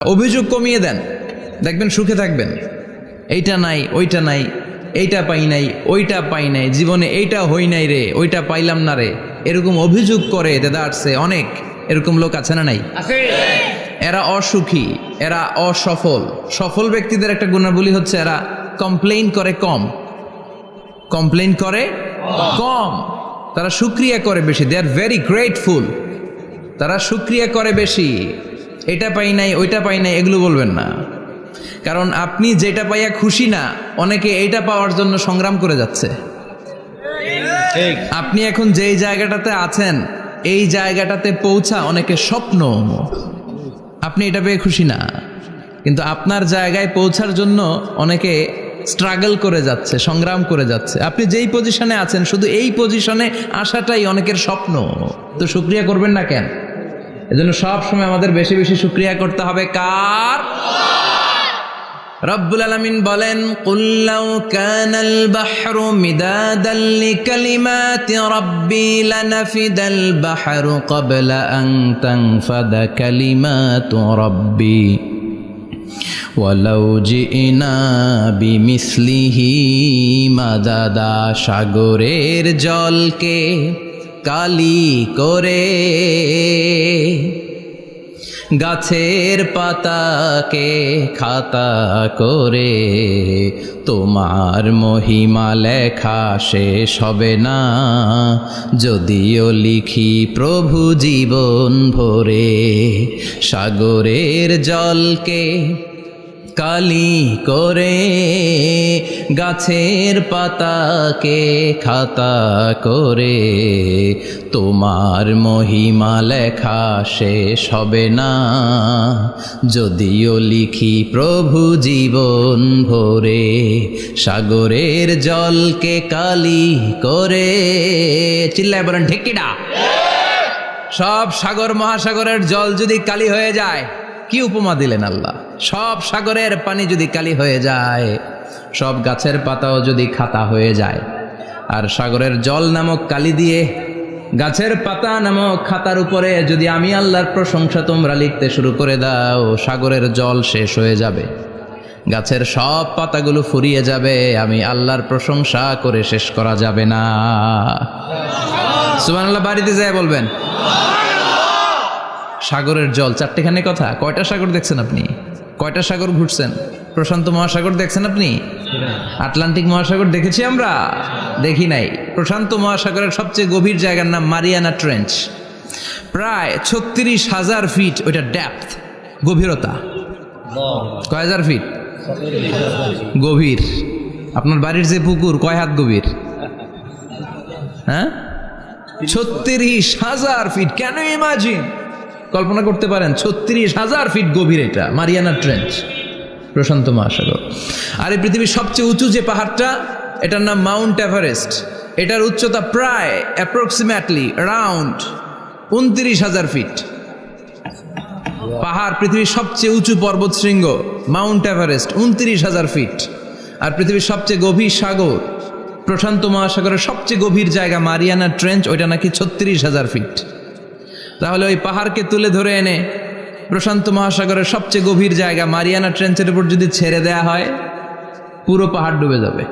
অভিযোগ কমিয়ে দেন, দেখবেন সুখে থাকবেন। এইটা নাই, ওইটা নাই, এইটা পাই নাই, ওইটা পাই নাই, জীবনে এইটা হই নাই রে, ওইটা পাইলাম না রে, এরকম অভিযোগ করে দেদারছে অনেক। এরকম লোক আছে না নাই? এরা অসুখী, এরা অসফল। সফল ব্যক্তিদের একটা গুণাবলী হচ্ছে এরা কমপ্লেইন করে কম, কমপ্লেইন করে কম, তারা শুকরিয়া করে বেশি। দে আর ভেরি গ্রেটফুল, তারা শুকরিয়া করে বেশি। এটা পাই নাই, ওইটা পাই নাই, এগুলো বলবেন না। কারণ আপনি যেটা পাইয়া খুশি না, অনেকে এইটা পাওয়ার জন্য সংগ্রাম করে যাচ্ছে। আপনি এখন যেই জায়গাটাতে আছেন, এই জায়গাটাতে পৌঁছা অনেকে স্বপ্ন। আপনি এটা পেয়ে খুশি না, কিন্তু আপনার জায়গায় পৌঁছার জন্য অনেকে স্ট্রাগল করে যাচ্ছে, সংগ্রাম করে যাচ্ছে। আপনি যেই পজিশনে আছেন, শুধু এই পজিশনে আসাটাই অনেকের স্বপ্ন। তো শুকরিয়া করবেন না কেন? এজন্য সব সময় আমাদের বেশি বেশি শুকরিয়া করতে হবে। কার? রব্বুল আলামিন বলেন, কুল লাউ কানাল বাহরু মিদাদান লিকালিমাতি রাব্বি লানাফিদাল বাহরু ক্বাবলা আন তানফাদা কালিমাতু রাব্বি ওয়ালাউ জিনা বিমিসলিহি মাদাদা। সাগরের জলকে কালি করে, গাছের পাতাকে খাতা করে, তোমার মহিমা লেখা শেষ হবে না, যদিও লিখি প্রভু জীবন ভরে। সাগরের জলকে কালি করে, গাছের পাতাকে খাতা করে, তোমার মহিমা লেখা শেষ হবে না, যদিও লিখি প্রভু জীবন ভরে। সাগরের জলকে কালি করে, চিল্লায় বলেন ঠিক কিনা? সব সাগর মহাসাগরের জল যদি কালি হয়ে যায়, কি উপমা দিলেন আল্লাহ! সব সাগরের পানি যদি কালি হয়ে যায়, সব গাছের পাতাও যদি খাতা হয়ে যায়, আর সাগরের জল নামক কালি দিয়ে গাছের পাতা নামক খাতার উপরে যদি আমি আল্লাহর প্রশংসা তোমরা লিখতে শুরু করে দাও, সাগরের জল শেষ হয়ে যাবে, গাছের সব পাতাগুলো ফুরিয়ে যাবে, আমি আল্লাহর প্রশংসা করে শেষ করা যাবে না। সুবহানাল্লাহ বাড়িতে যায় বলবেন। সাগরের জল, চারটেখানে কথা। কয়টা সাগর দেখছেন আপনি? কয়টা সাগর ঘুরছেন? প্রশান্ত মহাসাগর দেখছেন আপনি? আটলান্টিক মহাসাগর দেখেছি আমরা? দেখি নাই। প্রশান্ত মহাসাগরের সবচেয়ে গভীর জায়গার নাম মারিয়ানা ট্রেঞ্চ। প্রায় 36,000 ফিট ওইটা ডেপথ, গভীরতা। কয় হাজার ফিট গভীর? আপনার বাড়ির যে পুকুর কয় হাত গভীর? হ্যাঁ, 36,000 ফিট। কেন ইমাজিন, কল্পনা করতে পারেন 36,000 ফিট গভীর এটা মারিয়ানা ট্রেঞ্চ, প্রশান্ত মহাসাগর। আর এই পৃথিবীর সবচেয়ে উঁচু যে পাহাড়টা, এটার নাম মাউন্ট এভারেস্ট। এটার উচ্চতা প্রায় অ্যাপ্রক্সিমেটলি রাউন্ড 29,000 ফিট। পাহাড়, পৃথিবীর সবচেয়ে উঁচু পর্বত শৃঙ্গ মাউন্ট এভারেস্ট 29,000 ফিট। আর পৃথিবীর সবচেয়ে গভীর সাগর, প্রশান্ত মহাসাগরের সবচেয়ে গভীর জায়গা মারিয়ানা ট্রেঞ্চ, ওইটা নাকি 36,000 ফিট। তাহলে ওই পাহাড়কে তুলে ধরে এনে প্রশান্ত মহাসাগরের সবচেয়ে গভীর জায়গা মারিয়ানা ট্রেঞ্চের উপর যদি ছেড়ে দেয়া হয়, পুরো পাহাড় ডুবে যাবে।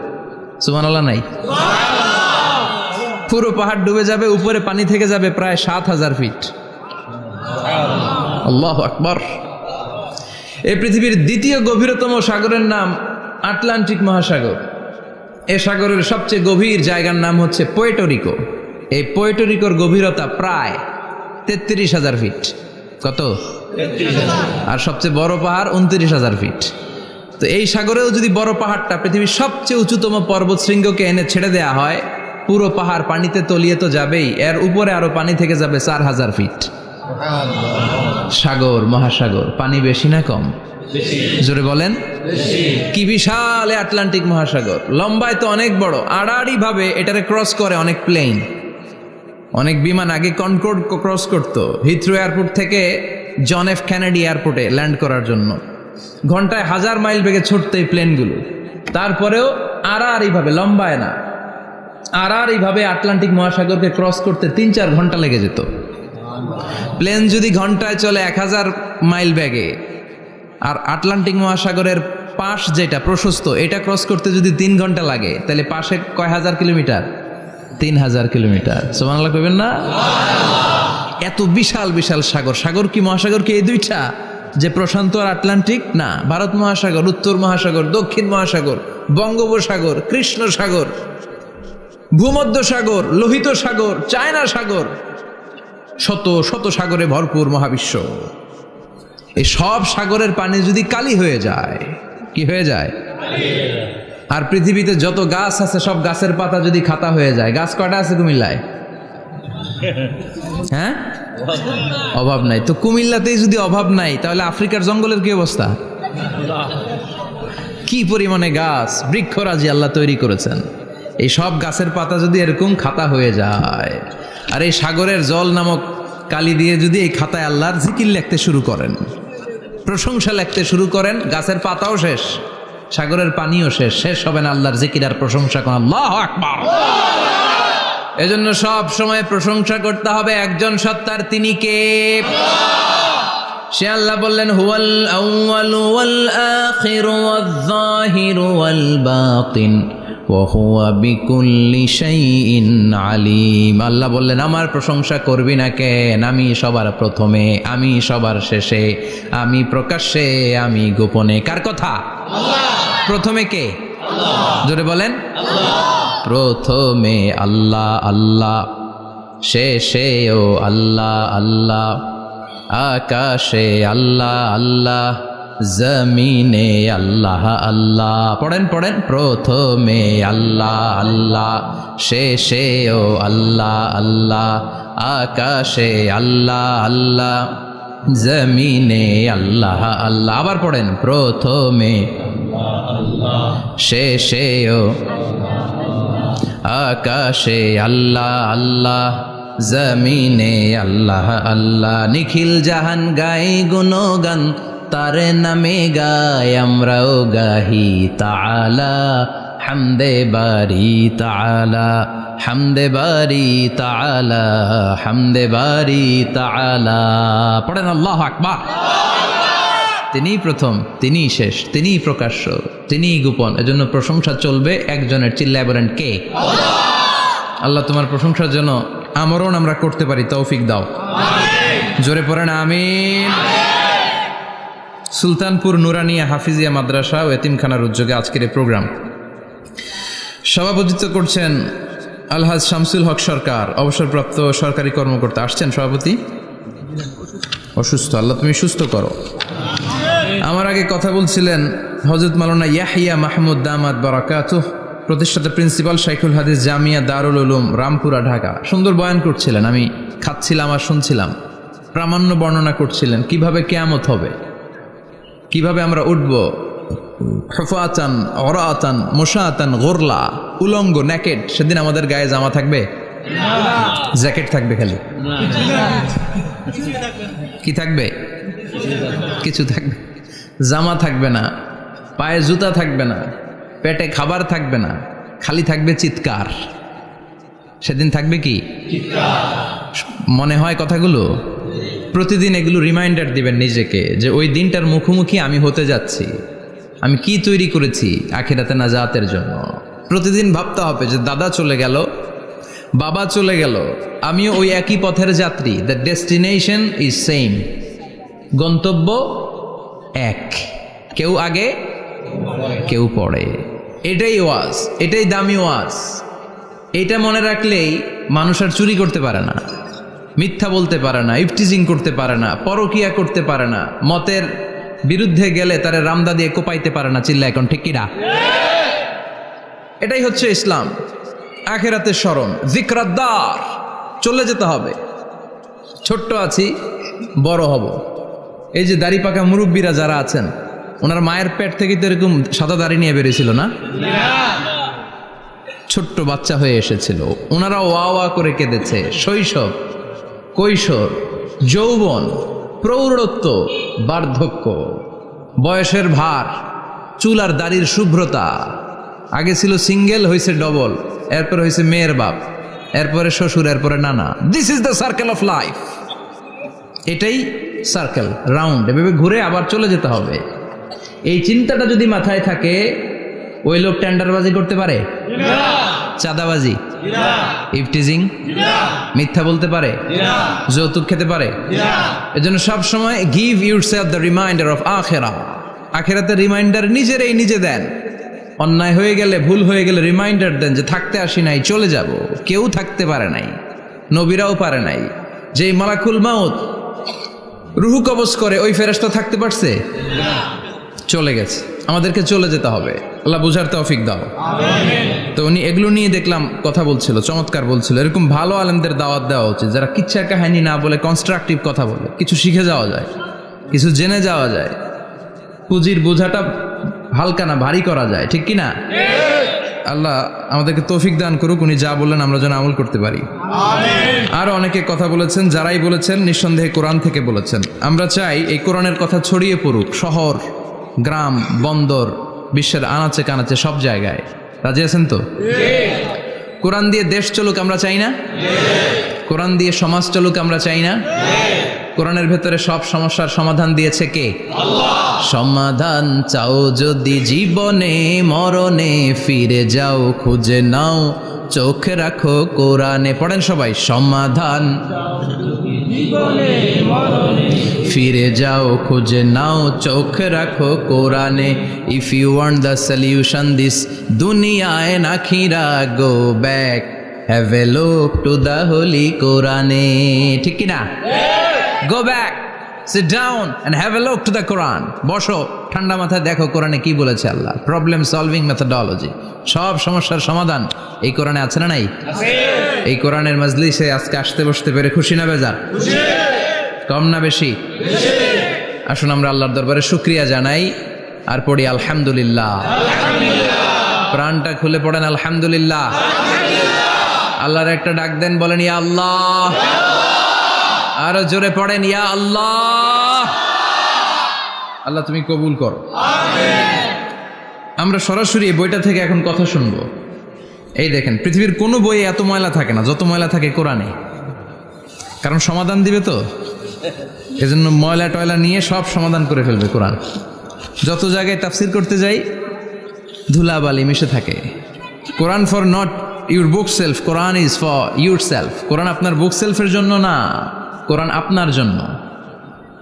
সুবহানাল্লাহ নাই? পুরো পাহাড় ডুবে যাবে, উপরে পানি থেকে যাবে প্রায় 7,000 ফিট। আল্লাহু আকবার। এই পৃথিবীর দ্বিতীয় গভীরতম সাগরের নাম আটলান্টিক মহাসাগর। এ সাগরের সবচেয়ে গভীর জায়গার নাম হচ্ছে পুয়ের্টো-রিকো। এই পুয়ের্টো-রিকোর গভীরতা প্রায় 33,000 ফিট। কত? আর সবচেয়ে বড় পাহাড় 29,000 ফিট। তো এই সাগরেও যদি বড় পাহাড়টা, পৃথিবীর সবচেয়ে উঁচুতম পর্বত শৃঙ্গকে এনে ছেড়ে দেয়া হয়, পুরো পাহাড় পানিতে তলিয়ে তো যাবেই, এর উপরে আরো পানি থেকে যাবে 4,000 ফিট। সাগর, মহাসাগর, পানি বেশি না কম? জোরে বলেন। কি বিশাল এই আটলান্টিক মহাসাগর! লম্বায় তো অনেক বড়, আড়াআড়ি ভাবে এটারে ক্রস করে অনেক প্লেন, অনেক বিমান। আগে কনকর্ড ক্রস করতো হিথ্রো এয়ারপোর্ট থেকে জন এফ কেনেডি এয়ারপোর্টে ল্যান্ড করার জন্য। ঘন্টায় 1000 মাইল বেগে ছুটতো এই প্লেনগুলো। তারপরেও আড়াআড়িভাবে, লম্বায় না, আড়াআড়িভাবে আটলান্টিক মহাসাগরকে ক্রস করতে 3-4 ঘন্টা লেগে যেত। প্লেন যদি ঘন্টায় চলে 1000 মাইল বেগে, আর আটলান্টিক মহাসাগরের পাশ যেটা প্রশস্ত, এটা ক্রস করতে যদি 3 ঘন্টা লাগে, তাহলে পাশে কয় হাজার কিলোমিটার? 3000 কিলোমিটার। সুবহানাল্লাহ কইবেন না? এত বিশাল বিশাল সাগর। সাগর কি, মহাসাগর কি এই দুইটা, যে প্রশান্ত আর আটলান্টিক? না, ভারত মহাসাগর, উত্তর মহাসাগর, দক্ষিণ মহাসাগর, বঙ্গোপসাগর, কৃষ্ণ সাগর, ভূমধ্য সাগর, লোহিত সাগর, চায়না সাগর, শত শত সাগরে ভরপুর মহাবিশ্ব। এই সব সাগরের পানি যদি কালি হয়ে যায়, কি হয়ে যায়? আর পৃথিবীতে যত গাছ আছে সব গাছের পাতা যদি খাতা হয়ে যায়, গাছ কয়টা আছে কুমিল্লায়? হ্যাঁ, অভাব নাই। তো কুমিল্লাতেই যদি অভাব নাই, তাহলে আফ্রিকার জঙ্গলের কি অবস্থা? কি পরিমাণে গাছ, বৃক্ষরাজি আল্লাহ তৈরি করেছেন। এই সব গাছের পাতা যদি এরকম খাতা হয়ে যায়, আর এই সাগরের জল নামক কালি দিয়ে যদি এই খাতায় আল্লাহর জিকির লিখতে শুরু করেন, প্রশংসা লিখতে শুরু করেন, গাছের পাতাও শেষ, সাগরের পানিও শেষ, শেষ হবে না আল্লাহর জিকির আর প্রশংসা করেন। আল্লাহু আকবার। এজন্য সব সময় প্রশংসা করতে হবে একজন সত্তার, তিনি কে? সে আল্লাহ বললেন, হুয়াল আউয়ালু ওয়াল আখিরু ওয়াল যাহিরু ওয়াল বাতিন ওয়া হুয়া বিকুল্লি শাইইন আলিম। আল্লাহ বললেন, আমার প্রশংসা করবি না কেন? আমি সবার প্রথমে, আমি সবার শেষে, আমি প্রকাশ্যে, আমি গোপনে। কার কথা? আল্লাহ। প্রথমে কে? আল্লাহ। জোরে বলেন, আল্লাহ। প্রথমে আল্লাহ আল্লাহ, শেষেও আল্লাহ আল্লাহ, আকাশে আল্লাহ আল্লাহ, জমিনে আল্লাহ আল্লাহ। পড়েন পড়েন, প্রথমে আল্লাহ আল্লাহ, শেষেও আল্লাহ আল্লাহ, আকাশে আল্লাহ আল্লাহ, জমিনে আল্লাহ আল্লাহ। আবার পড়েন, প্রথমে শেষেও আকাশে আল্লাহ আল্লাহ, জমিনে আল্লাহ আল্লাহ। নিখিল জাহান গাই গুণগান, তার নামে গাই আমরাও গাহি তাআলা, হামদে বারি তাআলা, হামদে বারি তাআলা, হামদে বারি তাআলা। পড়েন আল্লাহু আকবার। তিনি প্রথম, তিনি শেষ, তিনি প্রকাশ্য, তিনি গোপন। এজন্য প্রশংসা চলবে একজনের। চিল্লায় বলেন, কে? আল্লাহ তোমার প্রশংসার জন্য আমরণ আমরা করতে পারি, তৌফিক দাও। জোরে পড়েন আমিন। সুলতানপুর নুরানিয়া হাফিজিয়া মাদ্রাসা ও এতিমখানার উদ্যোগে আজকের এই প্রোগ্রাম সভাপতিত্ব করছেন আলহাজ শামসুল হক সরকার, অবসরপ্রাপ্ত সরকারি কর্মকর্তা। আসছেন সভাপতি? অসুস্থ, আল্লাহ তুমি সুস্থ করো। আমার আগে কথা বলছিলেন হযরত মাওলানা ইয়াহিয়া মাহমুদ দামাত বারাকাতুহু, প্রতিষ্ঠাতা প্রিন্সিপাল শাইখুল হাদিস জামিয়া দারুল উলুম রামপুরা ঢাকা। সুন্দর বয়ান করছিলেন, আমি খাচ্ছিলাম আর শুনছিলাম। প্রামাণ্য বর্ণনা করছিলেন কিভাবে কিয়ামত হবে, কিভাবে আমরা উঠব হুফাতান ওরাতান মুশাতান গুরলা, উলঙ্গ, নেকেড। সেদিন আমাদের গায়ে জামা থাকবে? জ্যাকেট থাকবে খালি। কি থাকবে? কিছু থাকবে, জামা থাকবে না, পায়ে জুতা থাকবে না, পেটে খাবার থাকবে না, খালি থাকবে চিৎকার। সেদিন থাকবে কি? মনে হয় কথাগুলো প্রতিদিন এগুলো রিমাইন্ডার দিবেন নিজেকে, যে ওই দিনটার মুখোমুখি আমি হতে যাচ্ছি, আমি কি তৈরি করেছি আখিরাতে নাজাতের জন্য। প্রতিদিন ভাবতে হবে যে দাদা চলে গেল, বাবা চলে গেল, আমিও ওই একই পথের যাত্রী। দ্য ডেস্টিনেশন ইজ সেম, গন্তব্য এক, কেউ আগে কেউ পরে। এটাই ওয়াজ, এটাই দামি ওয়াজ। এটা মনে রাখলেই মানুষ আর চুরি করতে পারে না, মিথ্যা বলতে পারে না, ইফটিজিং করতে পারে না, পরকিয়া করতে পারে না, মতের বিরুদ্ধে গেলে তারে রামদা দিয়ে কোপাইতে পারে না। চিল্লা এখন ঠিক কিনা? এটাই হচ্ছে ইসলাম। আখিরাতের স্মরণ, যিকরাদ্দার, চলে যেতে হবে। ছোট্ট আছি, বড় হব। এই যে দাড়ি পাকা মুরব্বীরা যারা আছেন, ওনার মায়ের পেট থেকে তো এরকম সাদা দাড়ি নিয়ে বেরিয়েছিল না? ছোট্ট বাচ্চা হয়ে এসেছিল, ওনারা ওয়া ওয়া করে কেঁদেছে। শৈশব, কৈশোর, যৌবন, প্রৌঢ়ত্ব, বার্ধক্য, বয়সের ভার, চুল আর দাড়ির শুভ্রতা। আগে ছিল সিঙ্গেল, হয়েছে ডবল, এরপর হয়েছে মেয়ের বাপ, এরপরে শ্বশুর, এরপরে নানা। This is the circle of life. এটাই সার্কেল, রাউন্ড, এভাবে ঘুরে আবার চলে যেতে হবে। এই চিন্তাটা যদি মাথায় থাকে, ওই লোক টেন্ডারবাজি করতে পারে? চাঁদাবাজি, ইফটিজিং, মিথ্যা বলতে পারে, যৌতুক খেতে পারে? এজন্য সব সময় give yourself the reminder of আখিরা। আখিরাতের রিমাইন্ডার নিজেরাই নিজে দেন। অন্যায় হয়ে গেলে, ভুল হয়ে গেলে রিমাইন্ডার দেন যে থাকতে আসি নাই, চলে যাব। কেউ থাকতে পারে নাই, নবীরাও পারে নাই। যেই মালাকুল মাউত রুহু কবজ করে, ওই ফেরেশতা থাকতে পারছে? চলে গেছে। আমাদেরকে চলে যেতে হবে। আল্লাহ বুঝার তৌফিক দাও। তো উনি এগুলো নিয়ে দেখলাম কথা বলছিল, চমৎকার বলছিল। এরকম ভালো আলেমদের দাওয়াত দেওয়া উচিত, যারা কিচ্ছা কাহিনী না বলে কনস্ট্রাকটিভ কথা বলে, কিছু শিখে যাওয়া যায়, কিছু জেনে যাওয়া যায়। পুঁজির বোঝাটা হালকা না ভারী করা যায়, ঠিক কি না? আল্লাহ আমাদেরকে তৌফিক দান করুক, উনি যা বললেন আমরা যেন আমল করতে পারি। আরো অনেকে কথা বলেছেন, যারাই বলেছেন নিঃসন্দেহে কোরআন থেকে বলেছেন। আমরা চাই এই কোরআনের কথা ছড়িয়ে পড়ুক শহর, গ্রাম, বন্দর, বিশ্বের আনাচে কানাচে, সব জায়গায়। রাজি আছেন তো? কোরআন দিয়ে দেশ চলুক আমরা চাই না? কোরআন দিয়ে সমাজ চলুক আমরা চাই না? কোরআনের ভেতরে সব সমস্যার সমাধান দিয়েছে কে? আল্লাহ। সমাধান চাও যদি জীবনে মরণে, ফিরে যাও খুঁজে নাও, চোখ রাখো কোরআনে। পড়েন সবাই, সমাধান ফিরে যাও খুঁজে নাও, চোখ রাখো কোরআনে। If you want the solution this দুনিয়ায় না খিরা, go back, have a look to the holy কোরআনে। ঠিক কিনা? Go back, sit down and have a look to the Quran. বসো, ঠান্ডা মাথায় দেখো কোরআনে কি বলেছে আল্লাহ। প্রবলেম সলভিং মেথোডোলজি, সব সমস্যার সমাধান এই কোরআনে আছে না নাই? এই কোরআনের মাজলিসে আজকে আসতে বসতে পেরে খুশি না বেজার? কম না বেশি? আসুন আমরা আল্লাহর দরবারে শুকরিয়া জানাই আর পড়ি আলহামদুলিল্লাহ। প্রাণটা খুলে পড়েন আলহামদুলিল্লাহ। আল্লাহর একটা ডাক দেন, বলেন ইয়া আল্লাহ। আরো জোরে পড়েন ইয়া আল্লাহ। আল্লাহ তুমি কবুল করো। আমরা সরাসরি এই বইটা থেকে এখন কথা শুনবো। এই দেখেন, পৃথিবীর কোনো বইয়ে এত ময়লা থাকে না যত ময়লা থাকে কোরআনে। কারণ সমাধান দিবে তো, এজন্য ময়লা টয়লা নিয়ে সব সমাধান করে ফেলবে কোরআন। যত জায়গায় তাফসির করতে যাই ধুলাবালি মিশে থাকে। Quran for not your bookshelf, Quran is for your self. কোরআন আপনার বুক সেলফের জন্য না, কোরআন আপনার জন্য।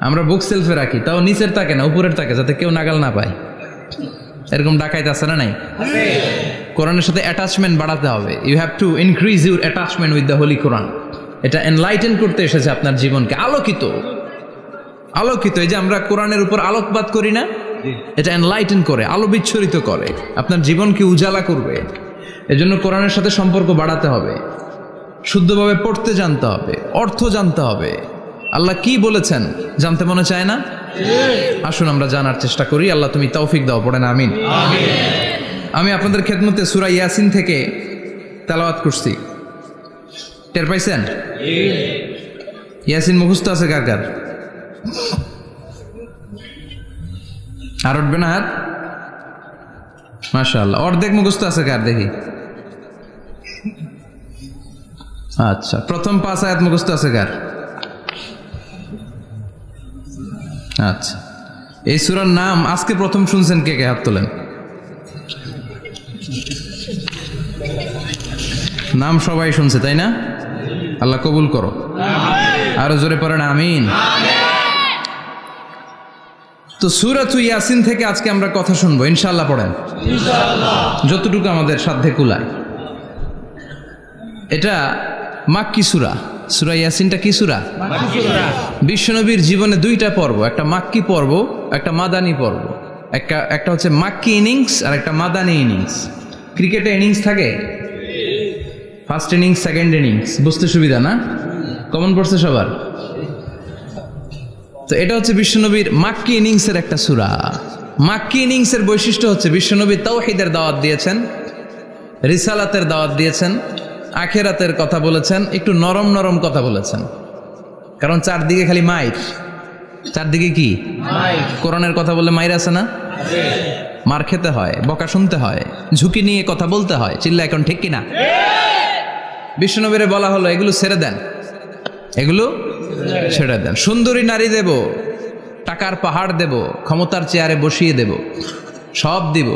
আমরা বুক সেলফে রাখি, তাও নিচের তাকে না, উপরের তাকে, যাতে কেউ নাগাল না পায়। এরকম ডাকাইতে আছে না নাই? কোরআনের সাথে অ্যাটাচমেন্ট বাড়াতে হবে। You have to increase your attachment with the holy Quran. এটা এনলাইটেন করতে এসেছে আপনার জীবনকে, আলোকিত আলোকিত। এই যে আমরা কোরআনের উপর আলোকপাত করি না, এটা এনলাইটেন করে, আলো বিচ্ছুরিত করে, আপনার জীবনকে উজালা করবে। এজন্য কোরআনের সাথে সম্পর্ক বাড়াতে হবে, শুদ্ধভাবে পড়তে জানতে হবে, অর্থ জানতে হবে। আল্লাহ কি বলেছেন জানতে মনে চায় না? আসুন আমরা জানার চেষ্টা করি। আল্লাহ তুমি তৌফিক দাও, পড়েন আমিন। আমি আপনাদের খেদমতে সূরা ইয়াসিন থেকে তেলাওয়াত করছি, টের পাইছেন? ইয়াসিন মুখস্থ আছে কার কার? আর উঠবে না হাত? মাশাআল্লাহ। অর্ধেক মুখস্থ আছে কার দেখি? আচ্ছা, প্রথম 5 আয়াত মুখস্থ আছে কার? আচ্ছা, এই সূরার নাম আজকে প্রথম শুনছেন কে কে? হাত তোলেন। নাম সবাই শুনছে তাই না? আল্লাহ কবুল করো। আরো জোরে পড়েন আমিন। তো সূরাতু ইয়াসিন থেকে আজকে আমরা কথা শুনবো ইনশাআল্লাহ। পড়েন ইনশাআল্লাহ, যতটুকু আমাদের সাধ্যে কুলায়। এটা মাক্কি সূরা। সূরা ইয়াসিনটা কি সূরা? মাক্কি সূরা। বিশ্বনবীর জীবনে 2টা পর্ব, একটা মাক্কি পর্ব, একটা মাদানী পর্ব। একটা হচ্ছে মাক্কি ইনিংস আর একটা মাদানী ইনিংস। ক্রিকেটে ইনিংস থাকে, ফার্স্ট ইনিংস, সেকেন্ড ইনিংস, বুঝতে সুবিধা না? কমন পড়ছে সবার? তো এটা হচ্ছে বিশ্বনবীর মাক্কি ইনিংসের একটা সূরা। মাক্কি ইনিংসের বৈশিষ্ট্য হচ্ছে বিশ্বনবী তাওহীদের দাওয়াত দিয়েছেন, রিসালাতের দাওয়াত দিয়েছেন, আখিরাতের কথা বলেছেন, একটু নরম নরম কথা বলেছেন। কারণ চারদিকে খালি মাইর, চারদিকে কি কোরআনের কথা বললে মাইর আছে না? মার খেতে হয়, বকা শুনতে হয়, ঝুঁকি নিয়ে কথা বলতে হয়। চিল্লা এখন ঠিক কিনা? বিশ্বনবীরে বলা হলো এগুলো ছেড়ে দেন, এগুলো ছেড়ে দেন। সুন্দরী নারী দেব, টাকার পাহাড় দেব, ক্ষমতার চেয়ারে বসিয়ে দেব, সব দিব।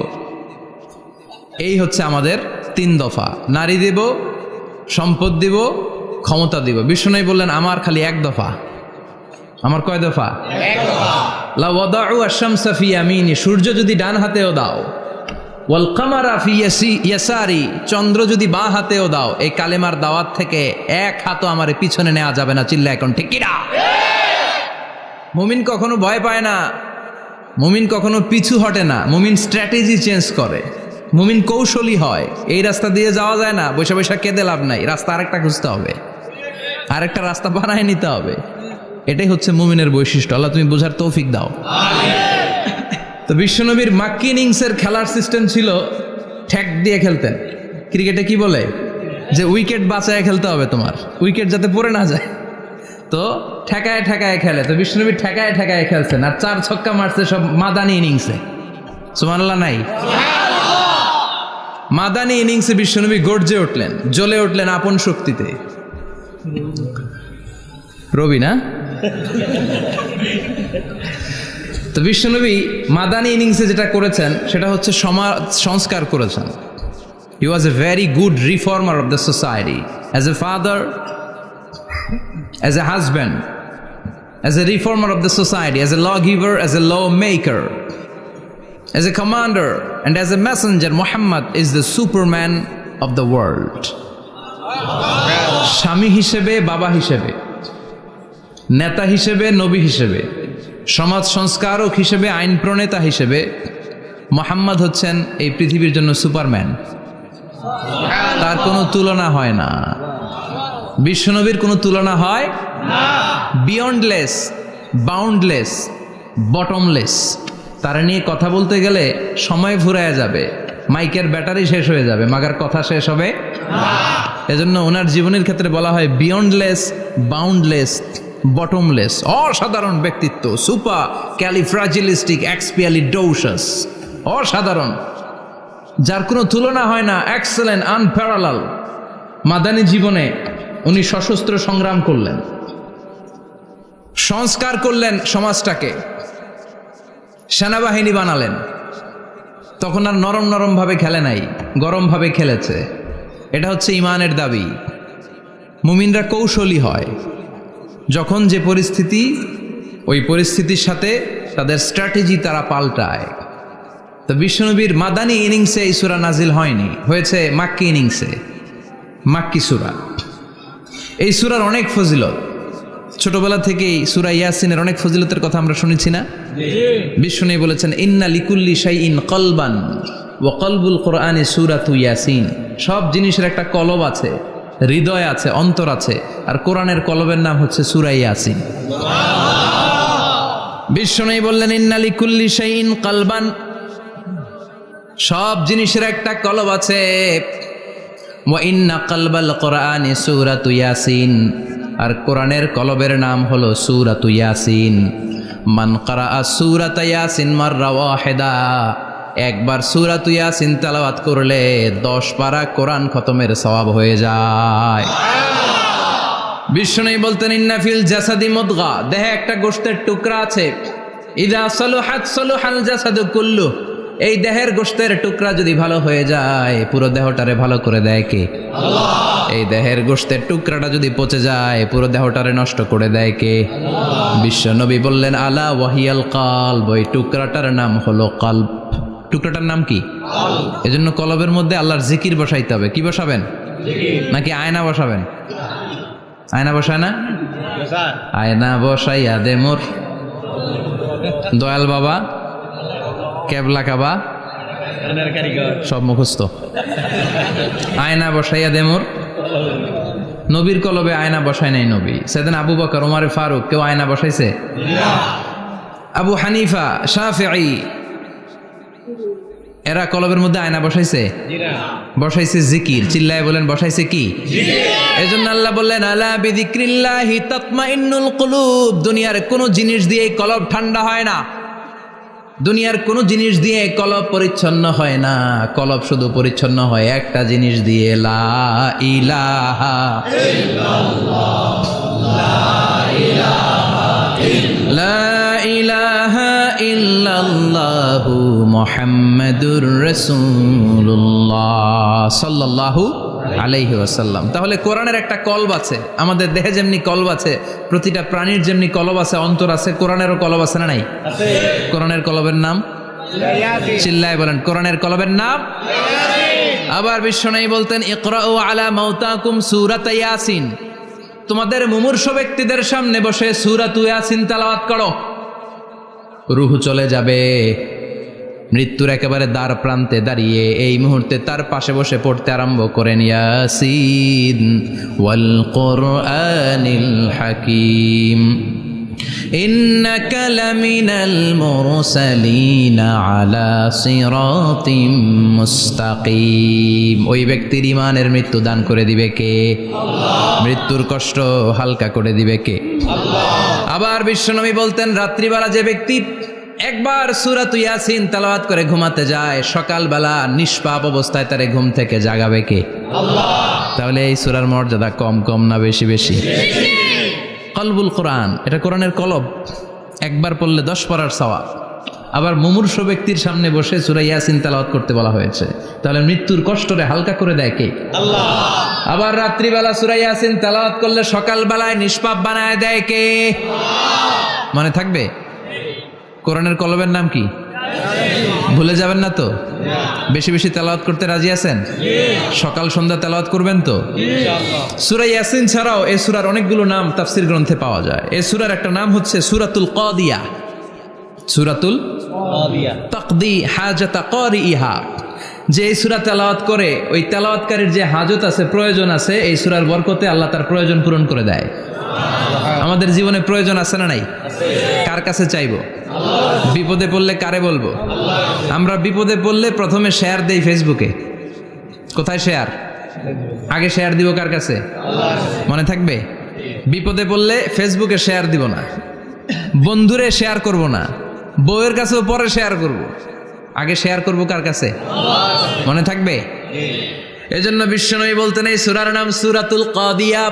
এই হচ্ছে আমাদের 3 দফা। নারী দিব, সম্পদ দিব, ক্ষমতা দিব। বিষ্ণু বললেন আমার খালি 1 দফা। আমার কয় দফা? 1 দফা। লা ওয়াদাউ আশ-শামসা ফি ইয়ামিনি, সূর্য যদি ডান হাতেও দাও, ওয়াল কামারা ফি ইয়াসারি, চন্দ্র যদি বাঁ হাতেও দাও, এই কালেমার দাওয়াত থেকে 1 হাতও আমার পিছনে নেওয়া যাবে না। চিল্লা এখন ঠিক কিনা? মুমিন কখনো ভয় পায় না, মুমিন কখনো পিছু হটে না, মুমিন স্ট্র্যাটেজি চেঞ্জ করে, মুমিন কৌশলী হয়। এই রাস্তা দিয়ে যাওয়া যায় না, বৈশা বৈশা কেঁদে লাভ নাই, রাস্তা আরেকটা খুঁজতে হবে, আরেকটা রাস্তা বানায় নিতে হবে। এটাই হচ্ছে মুমিনের বৈশিষ্ট্য। আল্লাহ তুমি বোঝার তৌফিক দাও। তো বিশ্বনবীর মাক্কি ইনিংসের খেলার সিস্টেম ছিল ঠ্যাক দিয়ে খেলতেন। ক্রিকেটে কি বলে যে উইকেট বাঁচায় খেলতে হবে, তোমার উইকেট যাতে পড়ে না যায়, তো ঠেকায় ঠেকায় খেলে। তো বিশ্বনবী ঠেকায় ঠেকায় খেলছেন, আর 4 ছক্কা মারছে সব মাদানি ইনিংসে। সুবহানাল্লাহ নাই? মাদানি ইনিংসে বিশ্বনবী গর্জে উঠলেন, জ্বলে উঠলেন আপন শক্তিতে। রবি না? তো বিশ্বনবী মাদানি ইনিংসে যেটা করেছেন সেটা হচ্ছে সমাজ সংস্কার করেছেন। He was a very good reformer of the society, as a father, as a husband, as a reformer of the society, as a lawgiver, as a lawmaker, as a commander, and as a messenger. Muhammad is the superman of the world. স্বামী হিসেবে, বাবা হিসেবে, নেতা হিসেবে, নবী হিসেবে, সমাজ সংস্কারক হিসেবে, আইন প্রণেতা হিসেবে মুহাম্মদ হচ্ছেন এই পৃথিবীর জন্য সুপারম্যান। তার কোনো তুলনা হয় না, বিশ্বনবীর কোনো তুলনা হয় না। Beyondless, boundless, bottomless. তারা নিয়ে কথা বলতে গেলে সময় ফুরায় যাবে, মাইকের ব্যাটারি শেষ হয়ে যাবে, মাগার কথা শেষ হবে না। এজন্য ওনার জীবনের ক্ষেত্রে বলা হয় বিয়ন্ডলেস, বাউন্ডলেস, বটমলেস। অসাধারণ ব্যক্তিত্ব, সুপার ক্যালিফ্রাজিলিস্টিক এক্সপিয়ালিডোসাস, অসাধারণ, যার কোনো তুলনা হয় না, এক্সেলেন্ট, আনপ্যারালাল। মাদানী জীবনে উনি সশস্ত্র সংগ্রাম করলেন, সংস্কার করলেন সমাজটাকে, সেনাবাহিনী বানালেন। তখন আর নরম নরম ভাবে খেলে নাই, গরম ভাবে খেলেছে। এটা হচ্ছে ইমানের দাবি। মুমিনরা কৌশলী হয়, যখন যে পরিস্থিতি, ওই পরিস্থিতির সাথে তাদের স্ট্র্যাটেজি তারা পাল্টায়। তো বিশ্বনবীর মাদানী ইনিংসে এই সূরা নাজিল হয়নি, হয়েছে মাক্কি ইনিংসে, মাক্কি সূরা। এই সূরার অনেক ফজিলত, ছোটবেলা থেকেই সূরা ইয়াসিনের অনেক ফজিলতের কথা আমরা শুনেছি না? বিশ্বনবী বলেছেন ইন্না লিকুল্লি শাইইন কলবান ওয়া কলবুল কোরআনি সূরাতু ইয়াসিন। সব জিনিসের একটা কলব আছে, হৃদয় আছে, অন্তর আছে, আর কোরআনের কলবের নাম হচ্ছে সূরা ইয়াসিন। বিশ্বনবী বললেন ইন্না লিকুল্লি শাইইন কলবান, সব জিনিসের একটা কলব আছে। ওয়া ইন্না কলবাল কোরআনি সূরাতু ইয়াসিন, আর কোরআনের কলবের নাম হলো সূরাতু ইয়াসিন। মান ক্বারাআ সূরাতা ইয়াসিন মাররা ওয়াহিদা, একবার সূরাতু ইয়াসিন তেলাওয়াত করলে 10 পারা কোরআন খতমের সওয়াব হয়ে যায়। বিশ্বনবী বলতেন ইন্না ফিল জাসাদি মুদগা, দেহে একটা গোশতের টুকরা আছে, ইযা সালুহাত সালুহাল জাসাদু কুল্লু, এই দেহের গোশতের টুকরা যদি ভালো হয়ে যায় পুরো দেহটারে ভালো করে দেয় কে? আল্লাহ। এই দেহের গোশতের টুকরাটা যদি পচে যায় পুরো দেহটারে নষ্ট করে দেয় কে? আল্লাহ। বিশ্বনবী বললেন আলা ওয়াহিয়াল কলব, ওই টুকরাটার নাম হলো কলব। টুকরাটার নাম কি? কলব। এজন্য কলবের মধ্যে আল্লাহর জিকির বসাইতে হবে। কি বসাবেন? জিকির। নাকি আয়না বসাবেন? আয়না বসায় না? আয়না বসাইয়া দে মোর দয়াল বাবা, কেবলা কাবা, সব মুখস্থ। আয়না বসাইয়া দে মোর, নবীর কলবে আয়না বসায় নাই নবী। সেদিন আবু বকর, ওমর ফারুক, কেউ আয়না বসাইছে? আবু হানিফা, শাফিঈ, এরা কলবের মধ্যে আয়না বসাইছে? বসাইছে জিকির। চিল্লায় বলেন বসাইছে কি? এজন্য আল্লাহ বললেন আলা বিযিক্রিল্লাহি তাতমাইন্নুল কুলুব। দুনিয়ার কোনো জিনিস দিয়ে কলব ঠান্ডা হয় না, দুনিয়ার কোনো জিনিস দিয়ে কলব পরিচ্ছন্ন হয় না। কলব শুধু পরিচ্ছন্ন হয় একটা জিনিস দিয়ে, লা ইলাহা ইল্লাল্লাহ, লা লা ইলাহা ইল্লাল্লাহু মুহাম্মাদুর রাসূলুল্লাহ সাল্লাল্লাহু আলাইহি ওয়াসাল্লাম। তাহলে কোরআনের একটা কলব আছে, আমাদের দেহে যেমনি কলব আছে, প্রতিটা প্রাণীর যেমনি কলব আছে, অন্তর আছে, কোরআনেরও কলব আছে না নাই? কোরআনের কলবের নাম চিল্লায় বলেন, কোরআনের কলবের নাম। আবার বিশ্বনবী বলতেন, ইকরাউ আলা মাউতাকুম সূরাত ইয়াসিন, তোমাদের মুমূর্ষু ব্যক্তিদের সামনে বসে সূরাত ইয়াসিন তেলাওয়াত করো। রূহ চলে যাবে, মৃত্যুর একেবারে দ্বার প্রান্তে দাঁড়িয়ে এই মুহূর্তে তার পাশে বসে পড়তে আরম্ভ করেন, ইয়াসিন ওয়াল কুরআনিল হাকীম ইন্নাকা লামিনাল মুরসালিনা আলা সিরাতিম মুস্তাকিম। ওই ব্যক্তির ঈমানের মৃত্যু দান করে দিবে কে? আল্লাহ। মৃত্যুর কষ্ট হালকা করে দিবে কে? আল্লাহ। আবার বিশ্বনবী বলতেন, রাত্রিবেলা যে ব্যক্তি একবার সূরাত ইয়াসিন তেলাওয়াত করে ঘুমাতে যায়, সকালবেলা নিষ্পাপ অবস্থায় তারে ঘুম থেকে জাগাবে কে? আল্লাহ। তাহলে এই সূরার মর্যাদা কম কম না বেশি বেশি? কলবুল কোরআন, এটা কোরআনের কলব, একবার পড়লে 10 পড়ার সওয়াব। আবার মুমূর্ষু ব্যক্তির সামনে বসে সূরা ইয়াসিন তেলাওয়াত করতে বলা হয়েছে, তাহলে মৃত্যুর কষ্টরে হালকা করে দেয় কে? আল্লাহ। আবার রাত্রিবেলা সূরা ইয়াসিন তেলাওয়াত করলে সকালবেলায় নিষ্পাপ বানায় দেয় কে? আল্লাহ। মনে থাকবে? কোরআনের কলবের নাম কি? ভুলে যাবেন না তো? বেশি বেশি তেলাওয়াত করতে রাজি আছেন? সকাল সন্ধ্যা তেলাওয়াত করবেন তো? সূরা ইয়াসিন ছাড়াও এই সূরার অনেকগুলো নাম তাফসীর গ্রন্থে পাওয়া যায়। এই সূরার একটা নাম হচ্ছে সূরাতুল কাদিয়া। সূরাতুল কাদিয়া, তাকদি হাজাতা কারিইহা। যে এই সূরা তেলাওয়াত করে, ওই তেলাওয়াতকারীর যে হাজত আছে, প্রয়োজন আছে, এই সূরার বরকতে আল্লাহ তার প্রয়োজন পূরণ করে দেয়। আমাদের জীবনে প্রয়োজন আছে না নাই? কার কাছে চাইবো? বিপদে পড়লে কারে বলবো? আমরা বিপদে পড়লে প্রথমে শেয়ার দেই ফেসবুকে। কোথায় শেয়ার? আগে শেয়ার দিব কার কাছে? মনে থাকবে? বিপদে পড়লে ফেসবুকে শেয়ার দিব না, বন্ধুরে শেয়ার করব না, বউয়ের কাছেও পরে শেয়ার করব, আগে শেয়ার করব কার কাছে? মনে থাকবে? এজন্য বিশ্বনবী বলতেন, এই সূরার নাম সূরাতুল কাদিয়া,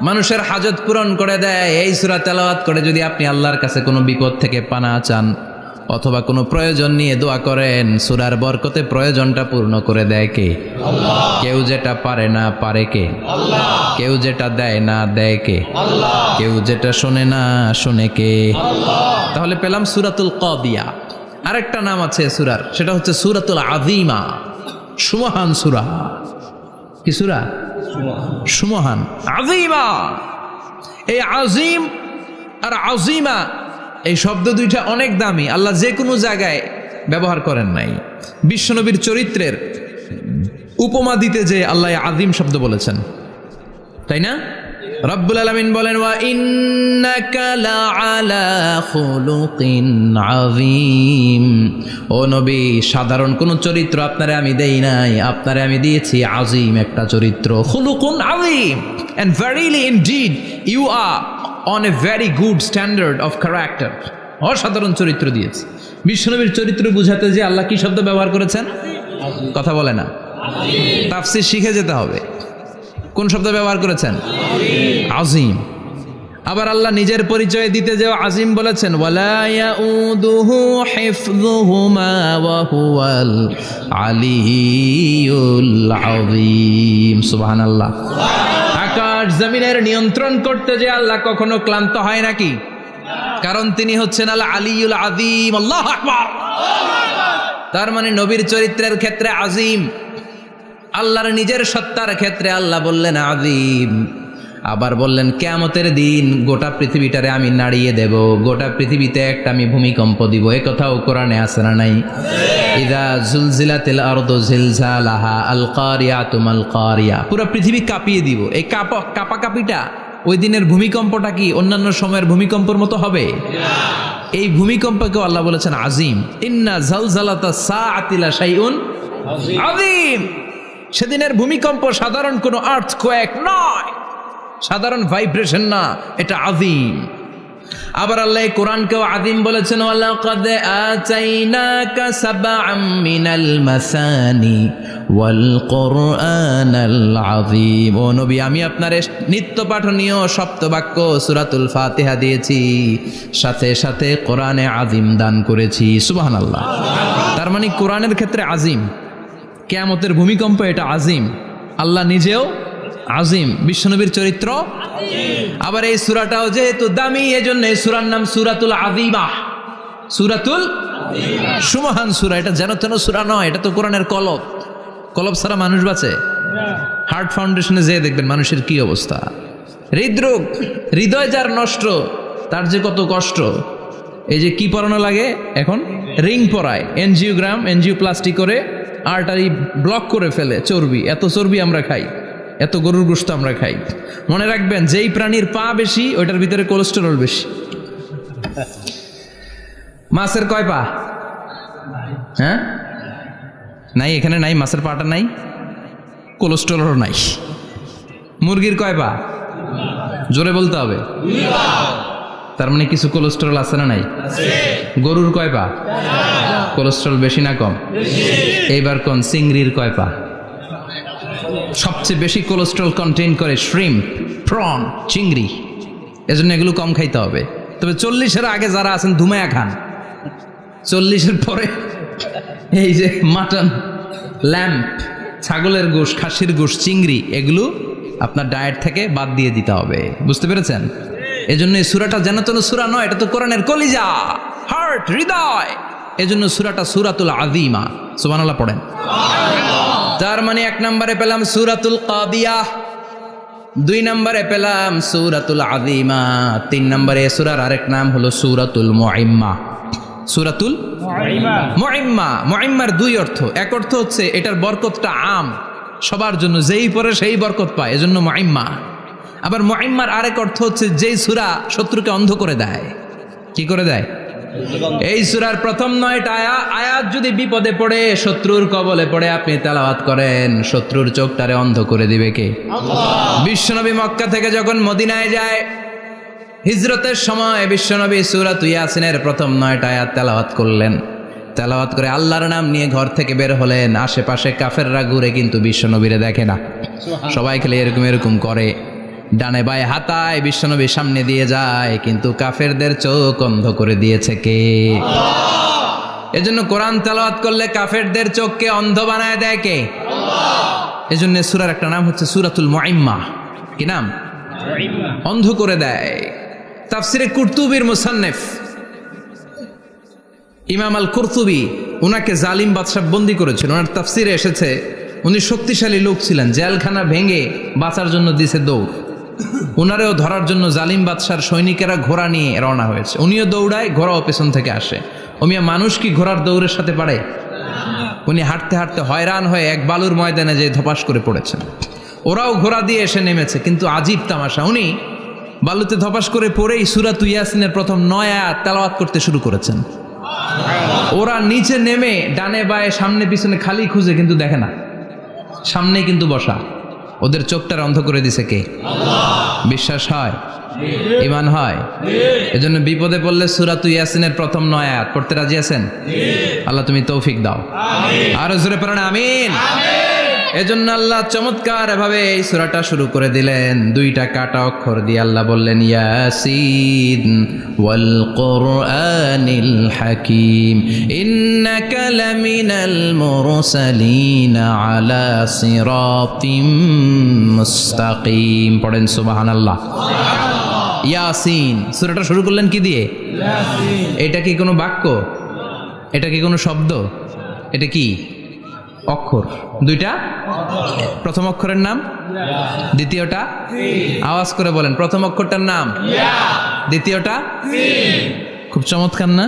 মানুষের হাজত পূরণ করে দেয়। এই সূরা তেলাওয়াত করে যদি আপনি আল্লাহর কাছে কোনো বিপদ থেকে পানা চান অথবা কোনো প্রয়োজন নিয়ে দোয়া করেন, সূরার বরকতে প্রয়োজনটা পূর্ণ করে দেয় কে? আল্লাহ। কেউ যেটা পারে না পারে কে? আল্লাহ। কেউ যেটা দেয় না দেয় কে? আল্লাহ। কেউ যেটা শোনে না শোনে কে? আল্লাহ। তাহলে পেলাম সূরাতুল কাদিয়া। আরেকটা নাম আছে সূরার, সেটা হচ্ছে সূরাতুল আযীমা, সুমহান সূরা। কি সূরা? সুমহান, আযীমা। এই আযীম আর আযীমা এই শব্দ দুইটা অনেক দামি, আল্লাহ যে কোনো জায়গায় ব্যবহার করেন নাই। বিশ্বনবীর চরিত্রের উপমা দিতে যে আল্লাহ আযীম শব্দ বলেছেন, তাই না? রব্বুল আলামিন বলেন, ওয়া ইন্নাকা লাআলা খুলুকিন আযীম। ও নবী, সাধারণ কোন চরিত্র আপনারে আমি দেই নাই, আপনারে আমি দিয়েছি আযীম একটা চরিত্র, খুলুকুন আযীম। And verily indeed you are on a very good standard of character. অসাধারণ চরিত্র দিয়েছে। বিশ্বনবীর চরিত্র বুঝাতে যে আল্লাহ কি শব্দ ব্যবহার করেছেন? কথা বলে না, তাফসীর শিখে যেতে হবে। কোন শব্দ ব্যবহার করেছেন? আযীম। আবার আল্লাহ নিজের পরিচয় দিতে যে আযীম বলেছেন, ওয়ালা ইয়াউদুহু হিফযুহুমা ওয়া হুয়াল আলিয়্যুল আযীম। সুবহানাল্লাহ। আকাশ জমিনের নিয়ন্ত্রণ করতে যে আল্লাহ কখনো ক্লান্ত হয় নাকি? কারণ তিনি হচ্ছেন আল আলিয়্যুল আযীম। আল্লাহু আকবার। তার মানে নবীর চরিত্রের ক্ষেত্রে আযীম, আল্লাহর নিজের সত্তার ক্ষেত্রে আল্লাহ বললেন আযীম। আবার বললেন কিয়ামতের দিন গোটা পৃথিবীটারে আমি নাড়িয়ে দেব, গোটা পৃথিবীতে একটা আমি ভূমিকম্প দিব। এই কথাও কোরআনে আছে না নাই? ইযা জুলজিলাতিল আরদু জিলজালাহা আল কারিয়াতু মাল কারিয়া। পুরো পৃথিবী কাঁপিয়ে দিব। এই কাঁপাকাঁপিটা, ওই দিনের ভূমিকম্পটা কি অন্যান্য সময়ের ভূমিকম্পের মতো হবে? এই ভূমিকম্পকে আল্লাহ বলেছেন আযীম। ইন্না জালজালাতাস সাআতি লা শাইউন আযীম। সেদিনের ভূমিকম্প সাধারণ কোনো আর্থকোয়েক নয়, সাধারণ ভাইব্রেশন না, এটা আযীম। আবার আল্লাহ এই কোরআনকেও আযীম বলেছেন, ওয়ালাকাদ আতাইনাকা সাবআম মিনাল মাসানি ওয়াল কুরআনাল আযীম। ও নবী, আমি আপনার নিত্য পাঠনীয় সপ্তবাক্য সূরাতুল ফাতিহা দিয়েছি, সাথে সাথে কোরআনে আযীম দান করেছি। সুবহানাল্লাহ। তার মানে কোরআনের ক্ষেত্রে আযীম, কিয়ামতের ভূমিকম্প এটা আযীম, আল্লাহ নিজেও আযীম, বিশ্বনবীর চরিত্র। আবার এই সূরাটাও যেহেতু দামি, এজন্য এই সূরার নাম সূরাতুল আযীমা। সূরাতুল সুমহান সূরা। এটা যেন তেন সূরা নয়, এটা তো কোরআনের কলব। কলব ছাড়া মানুষ বাঁচে? হার্ট ফাউন্ডেশনে যেয়ে দেখবেন মানুষের কি অবস্থা। হৃদরোগ, হৃদয় যার নষ্ট, তার যে কত কষ্ট। এই যে কি পরানো লাগে এখন, রিং পরায়, এনজিওগ্রাম, এনজিওপ্লাস্টি করে আর্টারি ব্লক করে ফেলে। চর্বি, এত চর্বি আমরা খাই, এত গরুর গোশত আমরা খাই। মনে রাখবেন, যেই প্রাণীর পা বেশি ওইটার ভিতরে কোলেস্টেরল বেশি। মাছের কয় পা? হ্যাঁ, নাই, এখানে নাই, মাছের পাটা নাই, কোলেস্টেরলও নাই। মুরগির কয় পা? জোরে বলতে হবে। তার মানে কিছু কোলেস্টেরল আছে না নাই? গরুর কয় পা? কোলেস্টেরল বেশি না কম? এইবার কোন চিংড়ির কয় পা? সবচেয়ে বেশি কোলেস্টেরল কন্টেইন করে শ্রিম্প, প্রন, চিংড়ি। এজন্য এগুলো কম খাইতে হবে। তবে 40-এর আগে যারা আছেন ধুমায়া খান, 40-এর পরে এই যে মাটন, ল্যাম্প, ছাগলের গোশ, খাসির গোশ, চিংড়ি, এগুলো আপনার ডায়েট থেকে বাদ দিয়ে দিতে হবে। বুঝতে পেরেছেন? এজন্য এই সূরাটা যেন তেন সূরা নয়, এটা তো কোরআনের কলিজা, হার্ট, হৃদয়। এজন্য সূরাটা সূরাতুল আযীমা। সুবহানাল্লাহ পড়েন। তার মানে 1 নম্বরে পেলাম সূরাতুল কাদিয়াহ, 2 নম্বরে পেলাম সূরাতুল আযীমা, 3 নম্বরে সূরার আরেক নাম হলো সূরাতুল মুইম্মা। সূরাতুল মুইম্মা। মুইম্মার 2 অর্থ। এক অর্থ হচ্ছে এটার বরকতটা আম, সবার জন্য, যেই পড়ে সেই বরকত পায়, এজন্য মুইম্মা। আবার মুইম্মার আরেক অর্থ হচ্ছে যেই সূরা শত্রুকে অন্ধ করে দেয়। কি করে দেয়? এই সূরার প্রথম 9টা আয়াত যদি বিপদে পড়ে, শত্রুর কবলে পড়ে আপনি তেলাওয়াত করেন, শত্রুর চোখটারে অন্ধ করে দিবে কে? আল্লাহ। বিশ্বনবী মক্কা থেকে যখন মদিনায় যায়, হিজরতের সময় বিশ্বনবী সূরাত ইয়াসিনের প্রথম 9টা আয়াত তেলাওয়াত করলেন। তেলাওয়াত করে আল্লাহর নাম নিয়ে ঘর থেকে বের হলেন। আশেপাশে কাফেররা ঘুরে কিন্তু বিশ্বনবীরে দেখে না, সবাই খেলে এরকম এরকম করে, ডানে বায়ে হাতায়, বিশ্বনবী সামনে দিয়ে যায়, কিন্তু কাফেরদের চোখ অন্ধ করে দিয়েছে কে? আল্লাহ। এজন্য কোরআন তেলাওয়াত করলে কাফেরদের চোখকে অন্ধ বানায় দেয় কে? আল্লাহ। এজন্য সূরার একটা নাম হচ্ছে সূরাতুল মুইম্মা। কি নাম? অন্ধ করে দেয়। তাফসিরে কুরতুবির মুসান্নিফ ইমাম আল কুরতুবি, উনাকে জালিম বাদশা বন্দী করেছিল। ওনার তাফসিরে এসেছে উনি শক্তিশালী লোক ছিলেন, জেলখানা ভেঙে বাঁচার জন্য দিছে দৌড়। উনারেও ধরার জন্য জালিম বাদশার সৈনিকেরা ঘোড়া নিয়ে রওনা হয়েছে। উনিও দৌড়ায়, ঘোড়াও পেছন থেকে আসে। ওমিয়া মানুষ কি ঘোড়ার দৌড়ের সাথে পারে? উনি হাঁটতে হাঁটতে হয়রান হয়ে এক বালুর ময়দানে যে ধপাস করে পড়েছেন। ওরাও ঘোড়া দিয়ে এসে নেমেছে, কিন্তু আজীব তামাশা, উনি বালুতে ধপাস করে পড়েই সূরাত ইয়াসিনের প্রথম 9 আয়াত তেলাওয়াত করতে শুরু করেছেন। ওরা নিচে নেমে ডানে বায়ে সামনে পিছনে খালি খুঁজে, কিন্তু দেখে না, সামনেই কিন্তু বসা। ওদের চোখটার অন্ধ করে দিছে কে? আল্লাহ। বিশ্বাস হয়? ঈমান হয়? এজন্য বিপদে পড়লে সূরাত ইয়াসিনের প্রথম 9 আয়াত পড়তে রাজি আছেন? আল্লাহ তুমি তৌফিক দাও। আমিন। আর জোরে পড়েন আমিন। এজন্য আল্লাহ চমৎকার ভাবে এই সূরাটা শুরু করে দিলেন। 2টা কাটা অক্ষর দিয়ে আল্লাহ বললেন ইয়াসিন ওয়াল কুরআনিল হাকীম ইন্নাকা লামিনাল মুরসালিন আলা সিরাতিম মুস্তাকিম। পড়েন সুবহানাল্লাহ। ইয়াসিন। সূরাটা শুরু করলেন কি দিয়ে? ইয়াসিন। এটা কি কোনো বাক্য? এটা কি কোনো শব্দ? এটা কি অক্ষর? 2টা। প্রথম অক্ষরের নাম, দ্বিতীয়টা আওয়াজ করে বলেন, প্রথম অক্ষরটার নাম, দ্বিতীয়টা। খুব চমৎকার না?